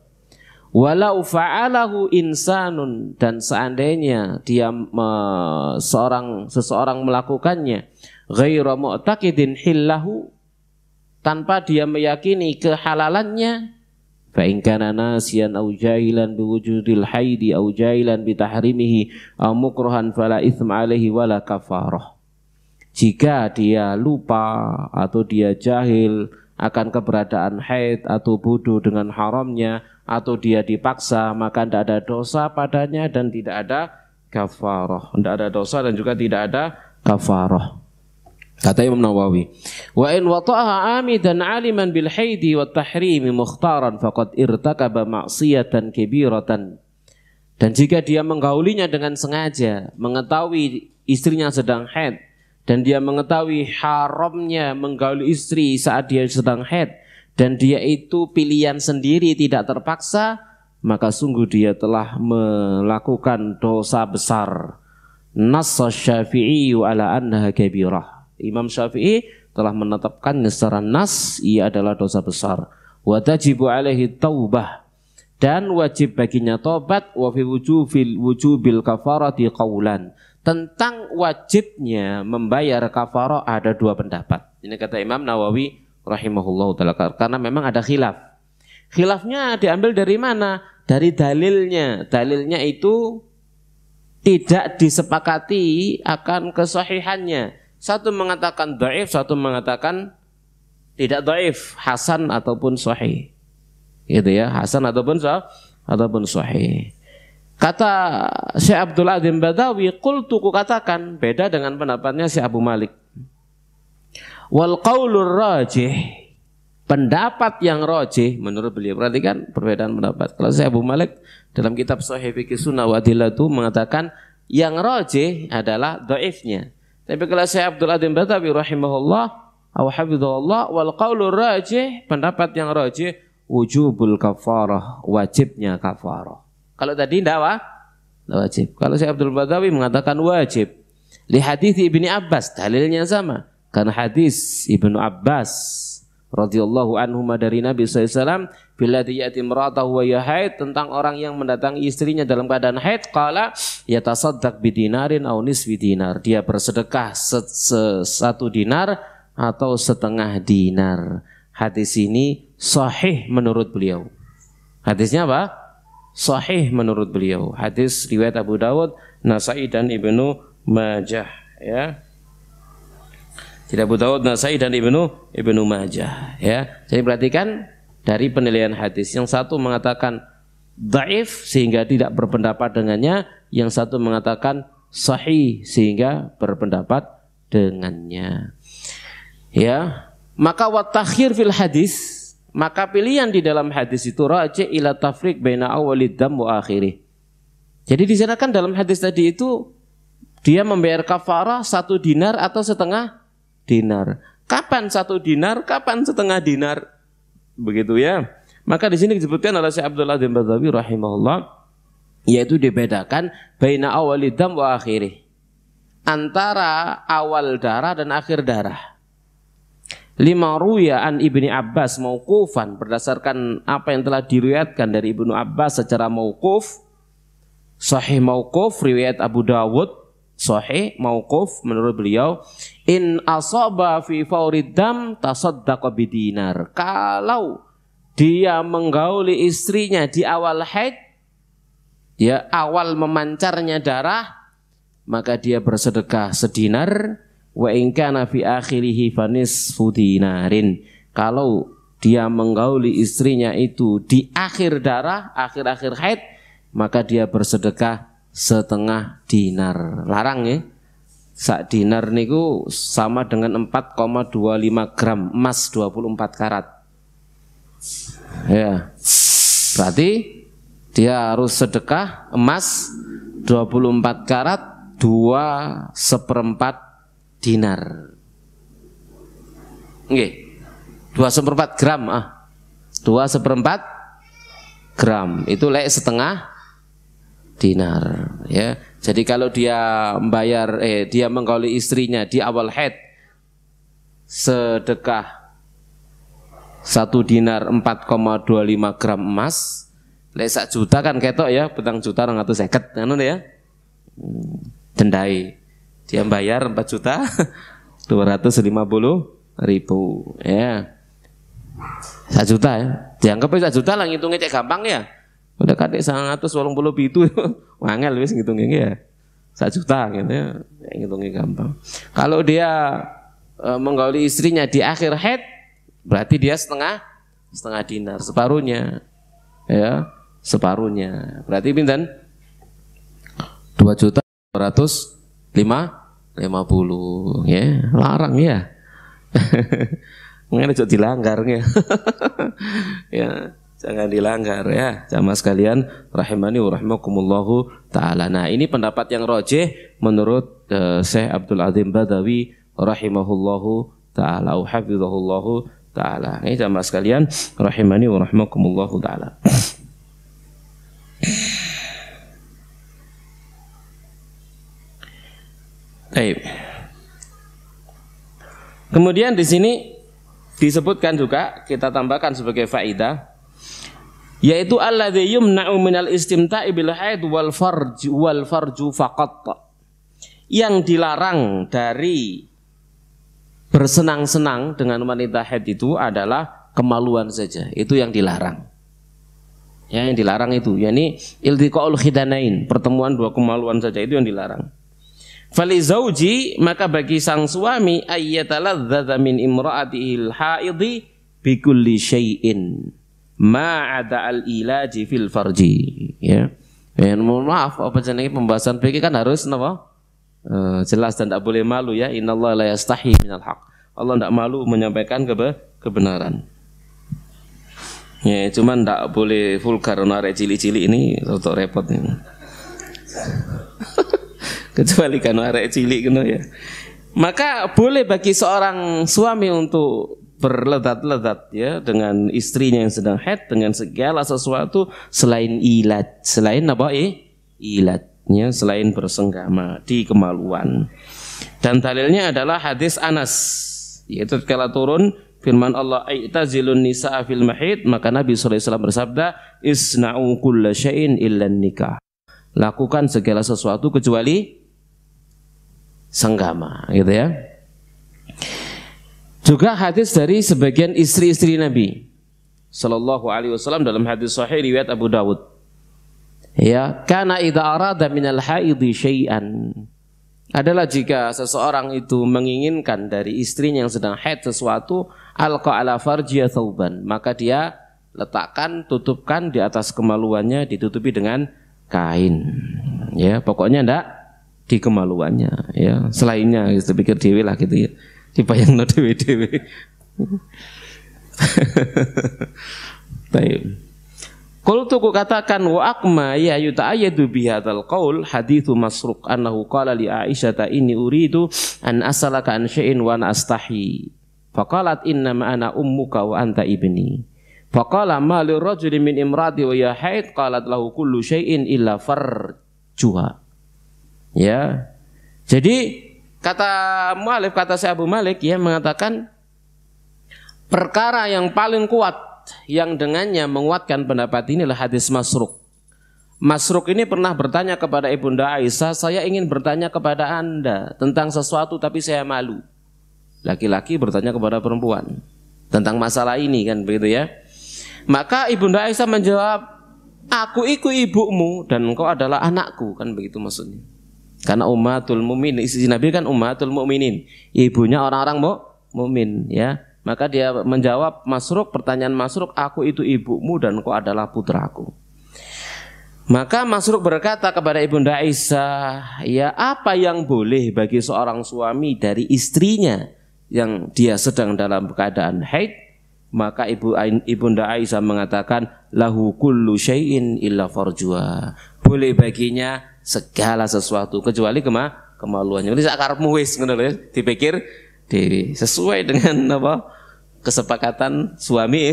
Walau fa'alahu insanun, dan seandainya dia seseorang melakukannya ghairu mu'taqidin hillahu, tanpa dia meyakini kehalalannya, fa in kana nasiyan aw jahilan biwujudil haidi aw jahilan bitahrimihi aw mukruhan fala itsma alaihi wala kafarah. Jika dia lupa atau dia jahil akan keberadaan haid atau bodoh dengan haramnya, atau dia dipaksa, maka tidak ada dosa padanya dan tidak ada kafarah. Tidak ada dosa dan juga tidak ada kafarah. Kata Imam Nawawi, wa in wata'aha amidan aliman bil haidi wat tahrimi mukhtaran faqad irtakaba ma'siyatan kabiratan. Dan jika dia menggaulinya dengan sengaja, mengetahui istrinya sedang haid dan dia mengetahui haramnya menggauli istri saat dia sedang haid, dan dia itu pilihan sendiri tidak terpaksa, maka sungguh dia telah melakukan dosa besar. Nassa Syafi'i ala annaha kabirah. Imam Syafi'i telah menetapkannya secara nas, ia adalah dosa besar. Wa tajibu alaihi taubah, dan wajib baginya tobat. Wa fi wujubil kafarati qaulan, Tentang wajibnya membayar kafarah ada dua pendapat. Ini kata Imam Nawawi rahimahullah ta'ala, karena memang ada khilaf. Khilafnya diambil dari mana? Dari dalilnya. Dalilnya itu tidak disepakati akan kesahihannya. Satu mengatakan dhaif, satu mengatakan tidak dhaif, hasan ataupun sahih. Gitu ya, hasan ataupun sahih. Kata Syekh Abdul Adzim Badawi, qultu, ku katakan, beda dengan pendapatnya Syekh Abu Malik. Wal qaulur rajih, pendapat yang rajih menurut beliau. Perhatikan perbedaan pendapat. Kalau Syekh Abu Malik dalam kitab Sahih Fiqh Sunnah wa Adillatu mengatakan yang rajih adalah dhaifnya. Tapi kalau Syekh Abdul Adzim Badawi rahimahullah wa hafizahullah, wal qaulur rajih, pendapat yang rajih wujubul kafarah, wajibnya kafarah. Kalau tadi tidak wajib. Kalau Syekh Abdul Badawi mengatakan wajib. Li hadis Ibnu Abbas, dalilnya sama. Karena hadis Ibnu Abbas radhiyallahu anhu dari Nabi SAW, bila ya'ti imra'atahu wa haid, tentang orang yang mendatangi istrinya dalam keadaan haid, qala yatasaddaq bidinarin aw nisfi dinar. Dia bersedekah satu dinar atau setengah dinar. Hadis ini sahih menurut beliau. Hadisnya apa? Sahih menurut beliau. Hadis riwayat Abu Dawud, Nasai dan Ibnu Majah, ya. Tidak Abu Dawud, Nasai dan Ibnu Majah, ya. Jadi perhatikan dari penilaian hadis, yang satu mengatakan dhaif sehingga tidak berpendapat dengannya, yang satu mengatakan sahih sehingga berpendapat dengannya. Ya, maka wa takhir fil hadis, maka pilihan di dalam hadis itu raji' ila tafriq baina awalid dam wa akhirih. Jadi di sana kan dalam hadis tadi itu dia membayar kafarah satu dinar atau setengah dinar. Kapan satu dinar, kapan setengah dinar? Begitu ya. Maka di sini disebutkan oleh Syekh Abdul Adzim Badawi rahimahullah, yaitu dibedakan baina awalid dam wa akhirih, antara awal darah dan akhir darah. Lima ruya an Ibni Abbas mauqufan, berdasarkan apa yang telah diriwayatkan dari Ibnu Abbas secara mauquf, sahih mauquf, riwayat Abu Dawud, sahih mauquf menurut beliau, in asaba fi faurid dam tasaddaqa bidinar. Kalau dia menggauli istrinya di awal haid, dia awal memancarnya darah, maka dia bersedekah sedinar. Wa in kana fi akhirih fanisfu dinarin. Kalau dia menggauli istrinya itu di akhir darah, akhir-akhir haid, maka dia bersedekah setengah dinar. Larang ya. Sak dinar niku sama dengan 4,25 gram emas 24 karat. Ya. Berarti dia harus sedekah emas 24 karat 2/4 dinar. Nggih. 2/4 gram 2/4 gram itu lek setengah dinar, ya. Jadi kalau dia membayar dia menggauli istrinya di awal haid sedekah 1 dinar 4,25 gram emas, lek 1 juta kan ketok ya, petang juta 250 ngono ya. Dendai. Dia bayar 4.250.000 ya. 1 juta ya. Dianggap 1 juta lah ngitungnya cek gampang ya. Udah kadek 187 wangel wis ngitungnya ya. 1 juta gitu ya. Ngitungnya gampang. Kalau dia menggauli istrinya di akhir haid, berarti dia setengah dinar, separuhnya. Ya, separuhnya. Berarti pinten? 2.250.000 ya, larang ya. Mungkin itu dilanggar ya. Ya, jangan dilanggar ya. Jamaah sekalian rahimani wa rahimakumullahu taala. Nah, ini pendapat yang rajih menurut Syekh Abdul Adzim Badawi rahimahullahu taala, hafizahullahu taala. Ini jamaah sekalian rahimani wa rahimakumullahu taala. Baik. Kemudian di sini disebutkan juga, kita tambahkan sebagai faedah, yaitu alladzi yumna'u minal istimta'i bil haid wal farju faqat, yang dilarang dari bersenang-senang dengan wanita haid itu adalah kemaluan saja. Itu yang dilarang. Ya, yang dilarang itu, yakni iltiqaul khidanain, pertemuan dua kemaluan saja, itu yang dilarang. Fali zauji, maka bagi sang suami ayyatalazzadza min imra'atihil haidhi bi kulli syai'in ma 'ada al-ilaji fil farji. Ya. Mohon maaf, apa jenenge pembahasan fikih kan harus napa? Jelas dan tidak boleh malu ya. Innallaha la yastahi minal haq. Allah tidak malu menyampaikan kebenaran. Ya, cuman tidak boleh vulgar, narek cili-cili ini rotok repot ini. Kecuali kan narek cili kena ya. Maka boleh bagi seorang suami untuk berledat-ledat ya dengan istrinya yang sedang haid dengan segala sesuatu selain ilat, selain apa ilatnya, selain bersenggama di kemaluan. Dan dalilnya adalah hadis Anas, yaitu kala turun firman Allah aitazilun nisaa fil mahid, maka Nabi sallallahu alaihi wasallam bersabda isna'u kulla syai'in illa nikah, lakukan segala sesuatu kecuali senggama, gitu ya. Juga hadis dari sebagian istri-istri Nabi sallallahu alaihi wasallam dalam hadis sahih riwayat Abu Dawud, ya, kana idza arada minal haidhi syai'an, adalah jika seseorang itu menginginkan dari istrinya yang sedang haid sesuatu, alqa ala farjiya thawban, maka dia letakkan, tutupkan di atas kemaluannya, ditutupi dengan kain. Ya, pokoknya ndak di kemaluannya, ya. Selainnya gitu, pikir dewe lah gitu ya. Dibayangno dewe-dewe. Baik. Qultu ku katakan wa aqma ya yuta'ayyadu bihadzal qaul haditsu Masruq annahu qala li Aisyah inni uridu an as'alaka an syai'in wa ana astahi. Faqalat inna ma ana ummuka wa anta ibni. Faqala ma lirrajuli min imrati wa ya haid, qalat lahu kullu syai'in illa farjuha. Ya. Jadi kata mu'alif, kata Syekh Abu Malik ya, mengatakan perkara yang paling kuat yang dengannya menguatkan pendapat ini adalah hadis Masruq. Masruq ini pernah bertanya kepada Ibunda Aisyah, saya ingin bertanya kepada Anda tentang sesuatu tapi saya malu. Laki-laki bertanya kepada perempuan tentang masalah ini, kan begitu ya. Maka Ibunda Aisyah menjawab, aku itu ibumu dan engkau adalah anakku, kan begitu maksudnya. Karena ummatul mukminin, istri Nabi kan ummatul mukminin, ibunya orang-orang mukmin ya. Maka dia menjawab Masruq, pertanyaan Masruq, aku itu ibumu dan engkau adalah putraku. Maka Masruq berkata kepada Ibunda Aisyah, ya apa yang boleh bagi seorang suami dari istrinya yang dia sedang dalam keadaan haid? Maka Ibunda Aisyah mengatakan, lahu kullu syai'in illa farjua, boleh baginya segala sesuatu kecuali kemaluannya. Ini sakarepmu wis ngono lho, dipikir dewi sesuai dengan apa kesepakatan suami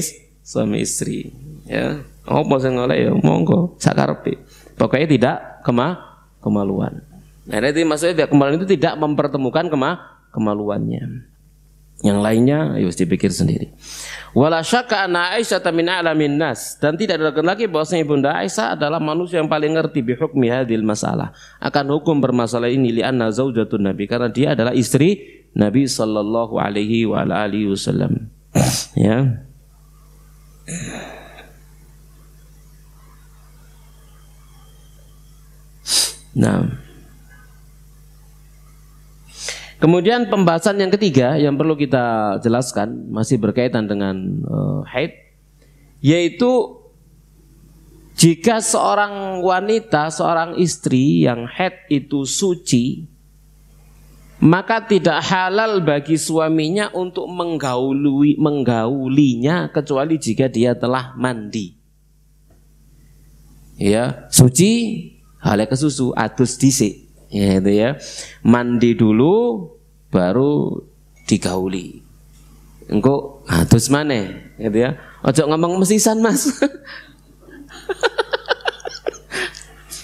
istri ya. Apa sing oleh ya monggo sakarepe, pokoknya tidak kemaluan. Nah itu maksudnya tidak kemaluan itu tidak mempertemukan kemaluannya. Yang lainnya harus dipikir sendiri. Wala syakka anna Aisyah min a'lamin nas, dan tidak ada lagi bahwasanya Ibunda Aisyah adalah manusia yang paling ngerti bi hukmi hadhil masalah, akan hukum bermasalah ini, li anna zaujatun Nabi, karena dia adalah istri Nabi sallallahu alaihi wa alihi wasallam. Ya. Nah, kemudian pembahasan yang ketiga yang perlu kita jelaskan masih berkaitan dengan haid, yaitu jika seorang wanita, seorang istri yang haid itu suci, maka tidak halal bagi suaminya untuk menggaulinya kecuali jika dia telah mandi. Ya, suci halal ke susu adus dhisik. Ya, itu ya. Mandi dulu baru digauli. Engko adus maneh, gitu ya. Ojo ngomong mesisan, Mas.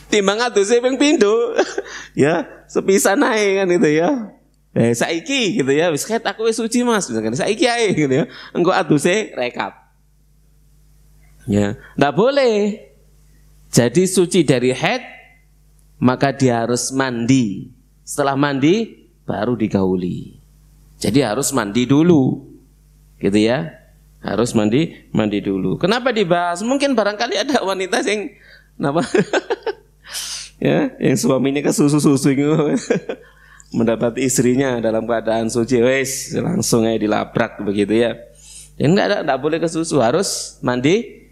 Timbang aduse ping pindho. Ya, sepisan ae kan itu ya. Saiki gitu ya, wis ket aku wis suci Mas, misalkan saiki ae gitu ya. Engko aduse rekap. Ya, enggak boleh. Jadi suci dari haid maka dia harus mandi Setelah mandi baru digauli. Jadi harus mandi dulu, gitu ya. Harus mandi dulu. Kenapa dibahas? Mungkin barangkali ada wanita yang ya, yang suaminya ke susu mendapati istrinya dalam keadaan suci, wes langsung aja dilabrak begitu ya. Dan enggak boleh ke susu, harus mandi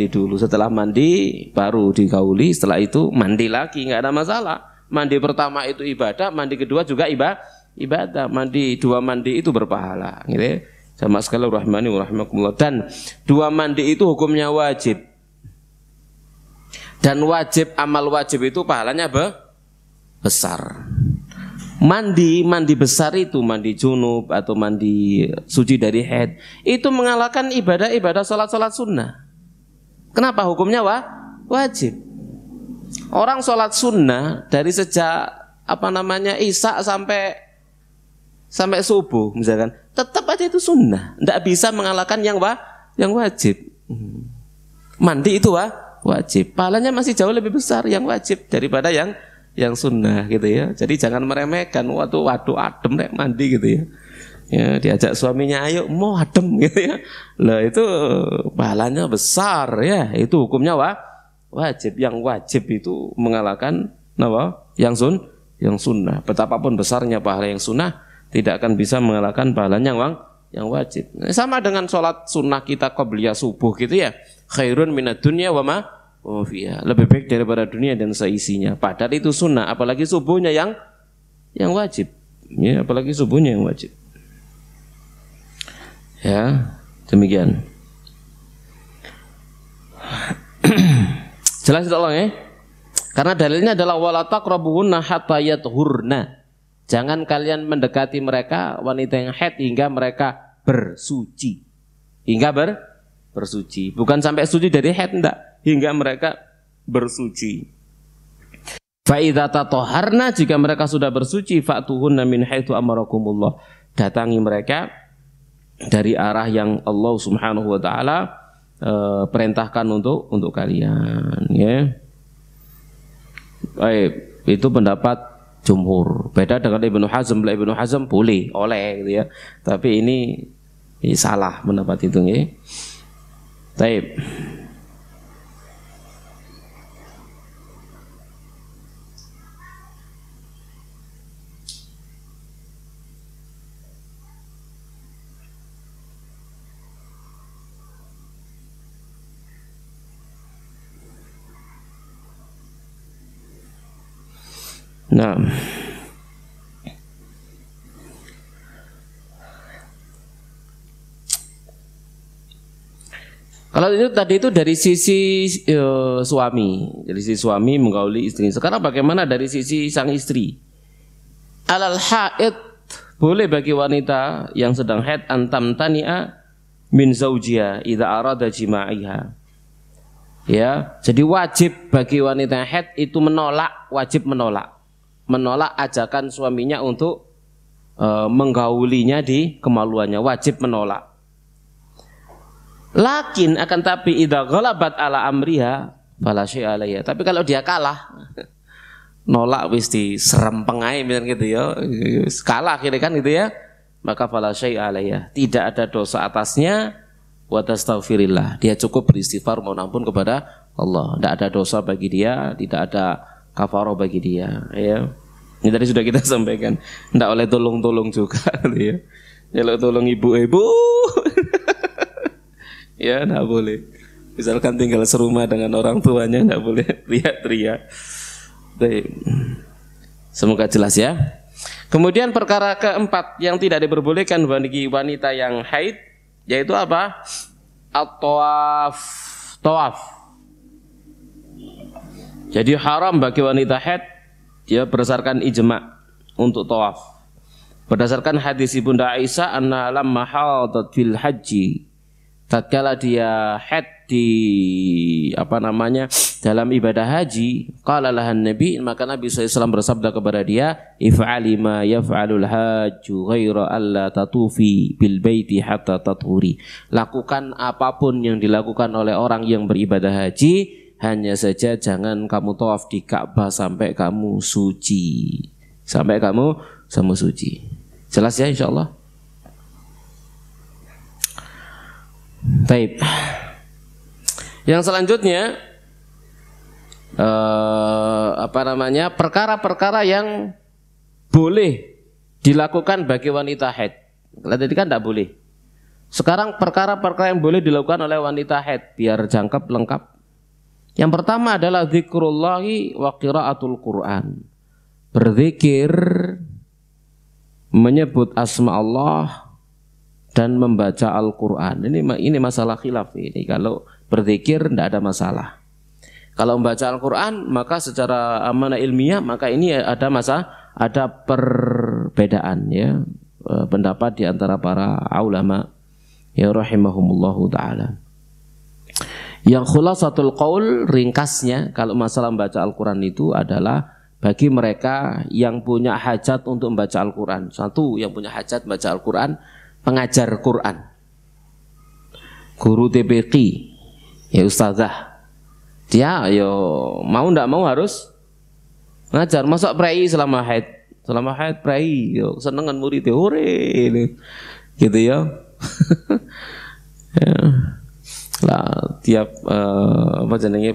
dulu. Setelah mandi baru digauli, setelah itu mandi lagi, enggak ada masalah. Mandi pertama itu ibadah, mandi kedua juga ibadah. Dua mandi itu berpahala, gitu ya. Sama sekali rahmani wa rahimakumullah. Dan dua mandi itu hukumnya wajib. Dan amal wajib itu pahalanya besar. Mandi besar itu, mandi junub atau mandi suci dari haid, itu mengalahkan ibadah salat sunnah. Kenapa hukumnya wajib? Orang salat sunnah dari sejak Isya sampai subuh misalkan, tetap aja itu sunnah, tidak bisa mengalahkan yang wajib. Mandi itu wajib, pahalanya masih jauh lebih besar yang wajib daripada yang sunnah, gitu ya. Jadi jangan meremehkan, waduh adem nek mandi, gitu ya. Ya, diajak suaminya, ayo mau adem, gitu ya. Lah itu pahalanya besar ya, itu hukumnya wajib. Yang wajib itu mengalahkan yang sunnah. Betapapun besarnya pahala yang sunnah, tidak akan bisa mengalahkan pahalanya yang wajib. Sama dengan sholat sunnah kita qabliyah subuh, gitu ya. Khairun minad dunya wa ma fiha, lebih baik daripada dunia dan seisinya. Padahal itu sunnah, apalagi subuhnya yang wajib. Ya, apalagi subuhnya yang wajib. Ya, demikian. Jelas tolong ya. Karena dalilnya adalah wala taqrabuhunna hatta yathurna. Jangan kalian mendekati mereka wanita yang haid hingga mereka bersuci. Bersuci. Bukan sampai suci dari haid, enggak. Hingga mereka bersuci. Fa idza tatahharna, jika mereka sudah bersuci, fa'tuhunna min haitsu amarakumullah. Datangi mereka dari arah yang Allah Subhanahu wa taala perintahkan untuk kalian, ya. Baik, itu pendapat jumhur. Beda dengan Ibnu Hazm. Ibnu Hazm boleh, oleh, gitu ya. Tapi ini salah pendapat itu, ya. Baik. Nah, kalau itu tadi itu dari sisi suami, dari sisi suami menggauli istri. Sekarang bagaimana dari sisi sang istri? Alal haid, boleh bagi wanita yang sedang haid antam tani'a min zaujiha idza arada jima'iha. Ya, jadi wajib bagi wanita yang haid itu wajib menolak ajakan suaminya untuk menggaulinya di kemaluannya, wajib menolak. Lakin akan tapi idza ghalabat ala amriha fala syai'a 'alaiha. Tapi kalau dia kalah, nolak wis diserempeng ae gitu ya, kalah kira kan gitu ya, maka fala syai'a 'alaiha. Tidak ada dosa atasnya, wa tastaghfirillah. Dia cukup beristighfar mohon ampun kepada Allah. Tidak ada dosa bagi dia, tidak ada kafarah bagi dia, ya. Ini tadi sudah kita sampaikan. Tidak oleh tolong-tolong juga, ya. Kalau tolong ibu-ibu, ya tidak boleh. Misalkan tinggal serumah dengan orang tuanya, tidak boleh teriak-teriak. Semoga jelas ya. Kemudian perkara keempat yang tidak diperbolehkan bagi wanita yang haid, yaitu apa? Tawaf. Jadi haram bagi wanita haid, dia berdasarkan ijma' untuk tawaf. Berdasarkan hadis Ibunda Aisyah, anna lamma hadat fil haji, tatkala dia haid di dalam ibadah haji, qala lahan nabi, maka Nabi SAW bersabda kepada dia, if'ali ma yaf'alul hajju ghaira alla tatufi bil baiti hatta tathuri. Lakukan apapun yang dilakukan oleh orang yang beribadah haji, hanya saja jangan kamu tawaf di Ka'bah sampai kamu suci. sampai kamu suci. Jelas ya insyaallah. Baik. Yang selanjutnya perkara-perkara yang boleh dilakukan bagi wanita haid. Tadi kan tidak boleh. Sekarang perkara-perkara yang boleh dilakukan oleh wanita haid biar jangkep lengkap. Yang pertama adalah zikrullahi wa qiraatul Quran. Berzikir, menyebut asma Allah dan membaca Al-Qur'an. Ini masalah khilaf ini. Kalau berzikir tidak ada masalah. Kalau membaca Al-Qur'an maka secara amanah ilmiah maka ini ada perbedaan ya, pendapat di antara para ulama ya rahimahumullahu taala. Yang khulasatul qaul, ringkasnya kalau masalah membaca Al-Qur'an itu adalah bagi mereka yang punya hajat untuk membaca Al-Qur'an. Satu yang punya hajat membaca Al-Qur'an, pengajar Quran, guru TPQ, ya ustazah. Dia mau ndak mau harus ngajar. Masa prei selama haid prei, senengan murid hore gitu ya. Ya. Lah tiap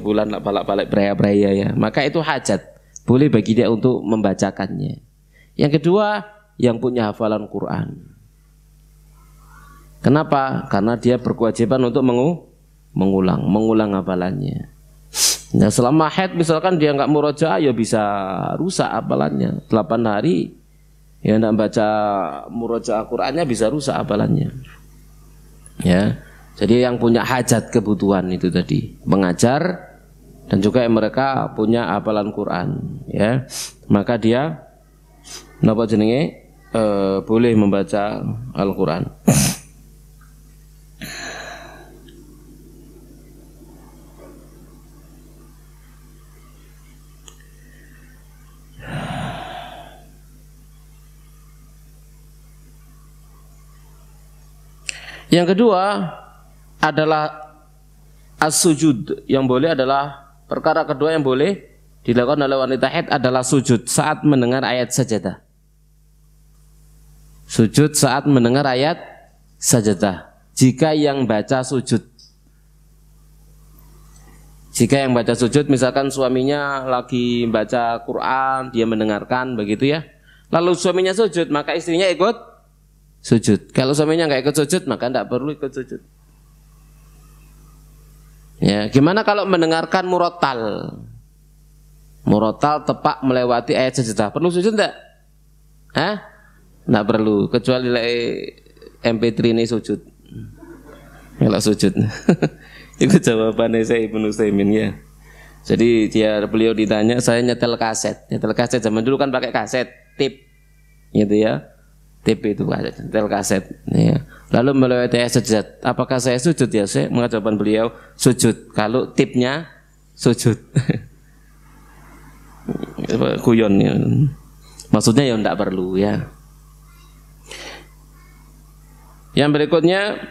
bulan balik praya ya. Maka itu hajat, boleh bagi dia untuk membacakannya. Yang kedua, yang punya hafalan Quran. Kenapa? Karena dia berkewajiban untuk mengulang hafalannya. Nah, selama haid misalkan dia nggak murojaah ya bisa rusak hafalannya. 8 hari ya nggak baca murojaah Qur'annya bisa rusak hafalannya. Ya. Jadi yang punya hajat kebutuhan itu tadi, mengajar dan juga yang mereka punya hafalan Quran ya. Maka dia napa jenenge boleh membaca Al-Qur'an. Yang kedua adalah as-sujud. Yang boleh adalah perkara kedua yang boleh dilakukan oleh wanita haid adalah sujud saat mendengar ayat sajadah. Sujud saat mendengar ayat sajadah. Jika yang baca sujud. Jika yang baca sujud misalkan suaminya lagi baca Quran, dia mendengarkan begitu ya. Lalu suaminya sujud, maka istrinya ikut sujud. Kalau suaminya nggak ikut sujud maka tidak perlu ikut sujud. Ya, gimana kalau mendengarkan murotal? Murotal tepat melewati ayat sajadah. Perlu sujud enggak? Nggak perlu, kecuali MP3 ini sujud. Kalau sujud. Itu jawabannya saya Ibnu Utsaimin ya. Jadi beliau ditanya, saya nyetel kaset. Nyetel kaset zaman dulu kan pakai kaset, tip. Gitu ya. TP itu tel kaset ya. Lalu melewati ayat sujud, apakah saya sujud ya? Saya mengajarkan beliau sujud kalau tipnya sujud. Kuyon ya. Maksudnya ya tidak perlu ya. Yang berikutnya,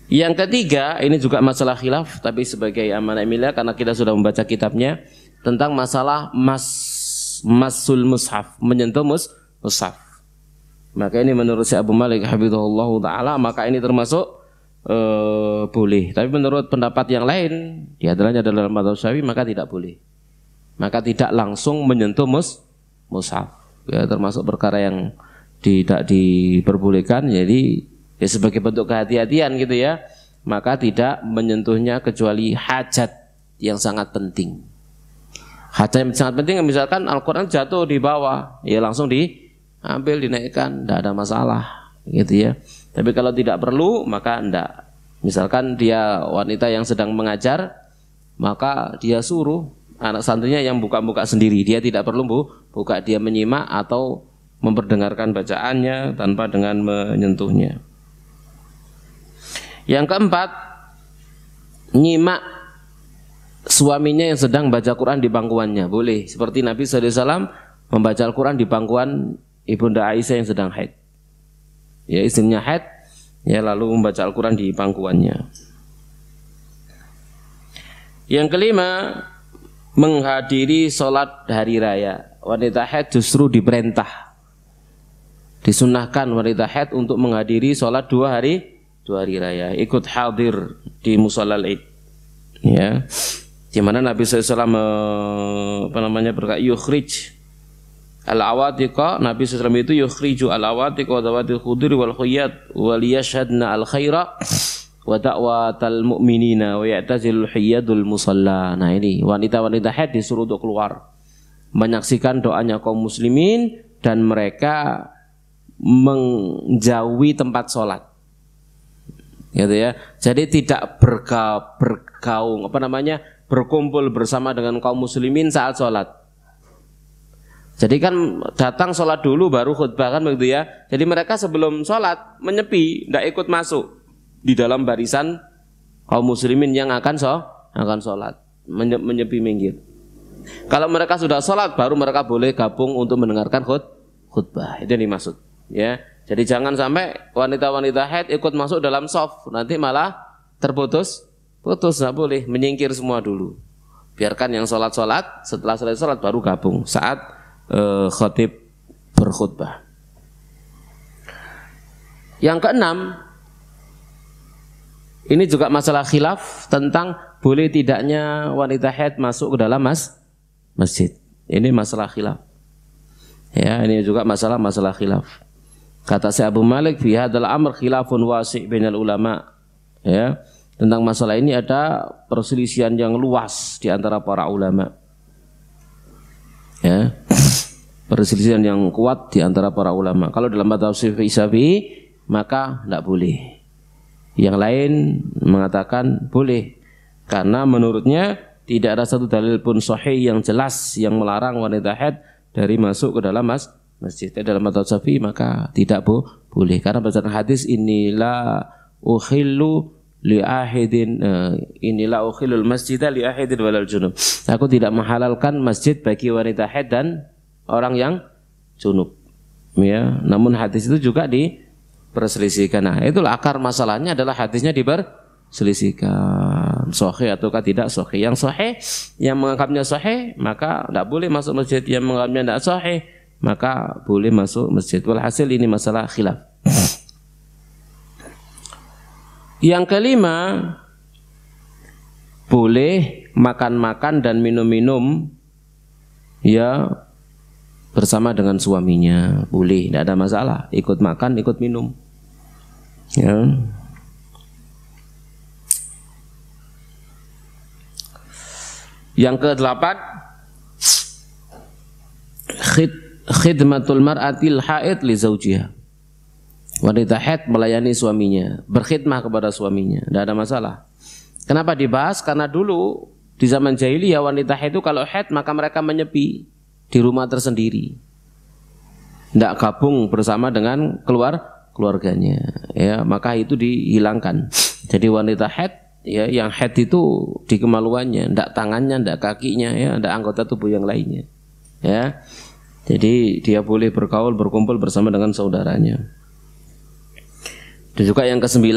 yang ketiga, ini juga masalah khilaf tapi sebagai amanah ilmiah karena kita sudah membaca kitabnya tentang masalah masul mushaf, menyentuh mushaf. Maka ini menurut Syekh Abu Malik hafizahullah taala maka ini termasuk boleh. Tapi menurut pendapat yang lain di antaranya adalah mazhab Syafi'i maka tidak boleh. Maka tidak langsung menyentuh mushaf. Ya, termasuk perkara yang tidak diperbolehkan. Jadi ya sebagai bentuk kehati-hatian gitu ya. Maka tidak menyentuhnya kecuali hajat yang sangat penting. Hajat yang sangat penting misalkan Al-Qur'an jatuh di bawah, ya langsung ambil dinaikkan, tidak ada masalah gitu ya. Tapi kalau tidak perlu maka tidak. Misalkan dia wanita yang sedang mengajar, maka dia suruh anak santrinya yang buka-buka sendiri. Dia tidak perlu buka, dia menyimak atau memperdengarkan bacaannya tanpa dengan menyentuhnya. Yang keempat, nyimak suaminya yang sedang baca Quran di pangkuannya. Boleh, seperti Nabi SAW membaca Al-Quran di pangkuan Ibunda Aisyah yang sedang haid. Ya, istrinya haid, ya lalu membaca Al-Quran di pangkuannya. Yang kelima, menghadiri sholat hari raya. wanita haid justru diperintah, disunnahkan wanita haid untuk menghadiri sholat 2 hari raya, ikut hadir di musholal Id. Ya, di mana Nabi SAW berkata yukhrij al-awatiqa, Nabi SAW itu yukhriju al-awatiqa wa dawatil khuduri wal khuyat wal yashhadna al-khaira wa da'watal mu'minina wa ya'tazilul hiyadul musalla. Nah ini wanita-wanita haid disuruh untuk keluar menyaksikan doanya kaum muslimin dan mereka menjauhi tempat sholat, gitu ya. Jadi tidak bergaung berkumpul bersama dengan kaum muslimin saat sholat. Jadi kan datang sholat dulu baru khutbah kan begitu ya. Jadi mereka sebelum sholat menyepi, tidak ikut masuk di dalam barisan kaum muslimin yang akan sholat, menyepi minggir. Kalau mereka sudah sholat baru mereka boleh gabung untuk mendengarkan khutbah. Itu yang dimaksud. Ya, jadi jangan sampai wanita-wanita haid ikut masuk dalam shaf, nanti malah putus, nggak boleh, menyingkir semua dulu. Biarkan yang sholat, setelah selesai sholat baru gabung saat khatib berkhutbah. Yang keenam, ini juga masalah khilaf tentang boleh tidaknya wanita haid masuk ke dalam masjid. Ini masalah khilaf. Ya, ini juga masalah khilaf. Kata Syekh Abu Malik, fi hadzal amr khilafun wasi' bainal ulama. Ya, tentang masalah ini ada perselisihan yang luas di antara para ulama. Ya, perselisihan yang kuat di antara para ulama. Kalau dalam mazhab Syafi'i maka tidak boleh. Yang lain mengatakan boleh, karena menurutnya tidak ada satu dalil pun sahih yang jelas yang melarang wanita haid dari masuk ke dalam masjid. Dalam mazhab Syafi'i maka tidak boleh, karena berdasarkan hadis inilah ukhillu li ahidin inilah ukhillul masjidah li ahidin walal junub. Aku tidak menghalalkan masjid bagi wanita haid dan orang yang junub. Ya, namun hadis itu juga diperselisihkan. Nah, itulah akar masalahnya adalah hadisnya diperselisihkan sahih ataukah tidak sahih. Yang sahih, yang menganggapnya sahih maka tidak boleh masuk masjid, yang menganggapnya tidak sahih maka boleh masuk masjid. Walhasil ini masalah khilaf. Yang kelima, boleh makan-makan dan minum-minum ya bersama dengan suaminya, boleh, tidak ada masalah, ikut makan, ikut minum. Ya. Yang ke-8, khidmatul mar'atil haid li zawjiha. Wanita haid melayani suaminya, berkhidmah kepada suaminya, tidak ada masalah. Kenapa dibahas? Karena dulu di zaman jahiliyah wanita haid itu kalau haid maka mereka menyepi di rumah tersendiri, tidak gabung bersama dengan keluarganya. Ya, maka itu dihilangkan. Jadi wanita haid, ya, yang haid itu di kemaluannya, tidak tangannya, tidak kakinya, ya, tidak anggota tubuh yang lainnya. Ya, jadi dia boleh bergaul, berkumpul bersama dengan saudaranya. Dan juga yang ke-9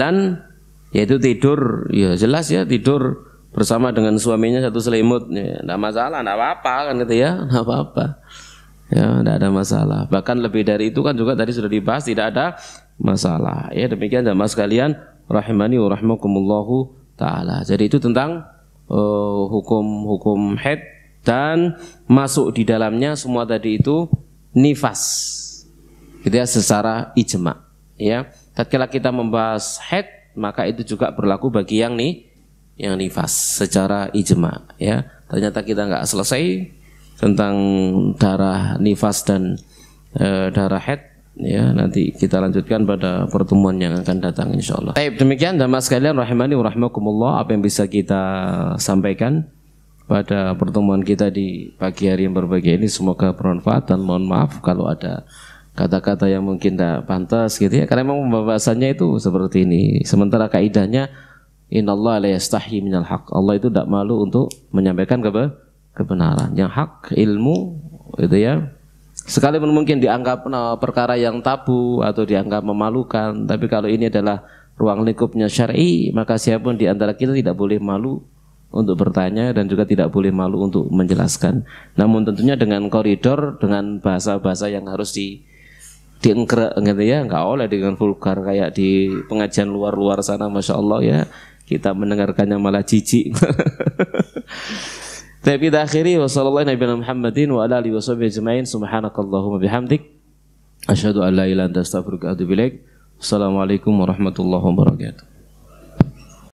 yaitu tidur, ya jelas ya, tidur bersama dengan suaminya satu selimut, ya, tidak masalah, tidak apa-apa kan itu ya, tidak apa-apa, ya, tidak ada masalah. Bahkan lebih dari itu kan juga tadi sudah dibahas, tidak ada masalah. Ya, demikian jamaah sekalian rahimani wa rahimakumullahu taala. Jadi itu tentang hukum haid, dan masuk di dalamnya semua tadi itu nifas, gitu ya, secara ijma. Ya, tatkala kita membahas haid maka itu juga berlaku bagi yang nifas secara ijma. Ya, ternyata kita nggak selesai tentang darah nifas dan darah haid. Ya, nanti kita lanjutkan pada pertemuan yang akan datang insyaallah. Baik, demikian jamaah sekalian rahimani wa rahimakumullah apa yang bisa kita sampaikan pada pertemuan kita di pagi hari yang berbahagia ini. Semoga bermanfaat, dan mohon maaf kalau ada kata-kata yang mungkin tidak pantas gitu ya, karena memang pembahasannya itu seperti ini. Sementara kaidahnya innallaha la yastahyi minal haq. Allah itu tidak malu untuk menyampaikan kebenaran. Yang hak ilmu itu ya, sekalipun mungkin dianggap perkara yang tabu atau dianggap memalukan, tapi kalau ini adalah ruang lingkupnya syar'i, maka siapapun di antara kita tidak boleh malu untuk bertanya dan juga tidak boleh malu untuk menjelaskan. Namun tentunya dengan koridor, dengan bahasa-bahasa yang harus dienggerak gitu ya, nggak oleh dengan vulgar kayak di pengajian luar-luar sana, masya Allah ya, kita mendengarkannya malah jijik. Tapi kita akhiri wassalamualaikum warahmatullahi Muhammadin wa ala alihi washabihi ajmain subhanakallahumma bihamdik asyhadu an la ilaha illa anta astaghfiruka wa atubu ilaik. Assalamualaikum warahmatullahi wabarakatuh.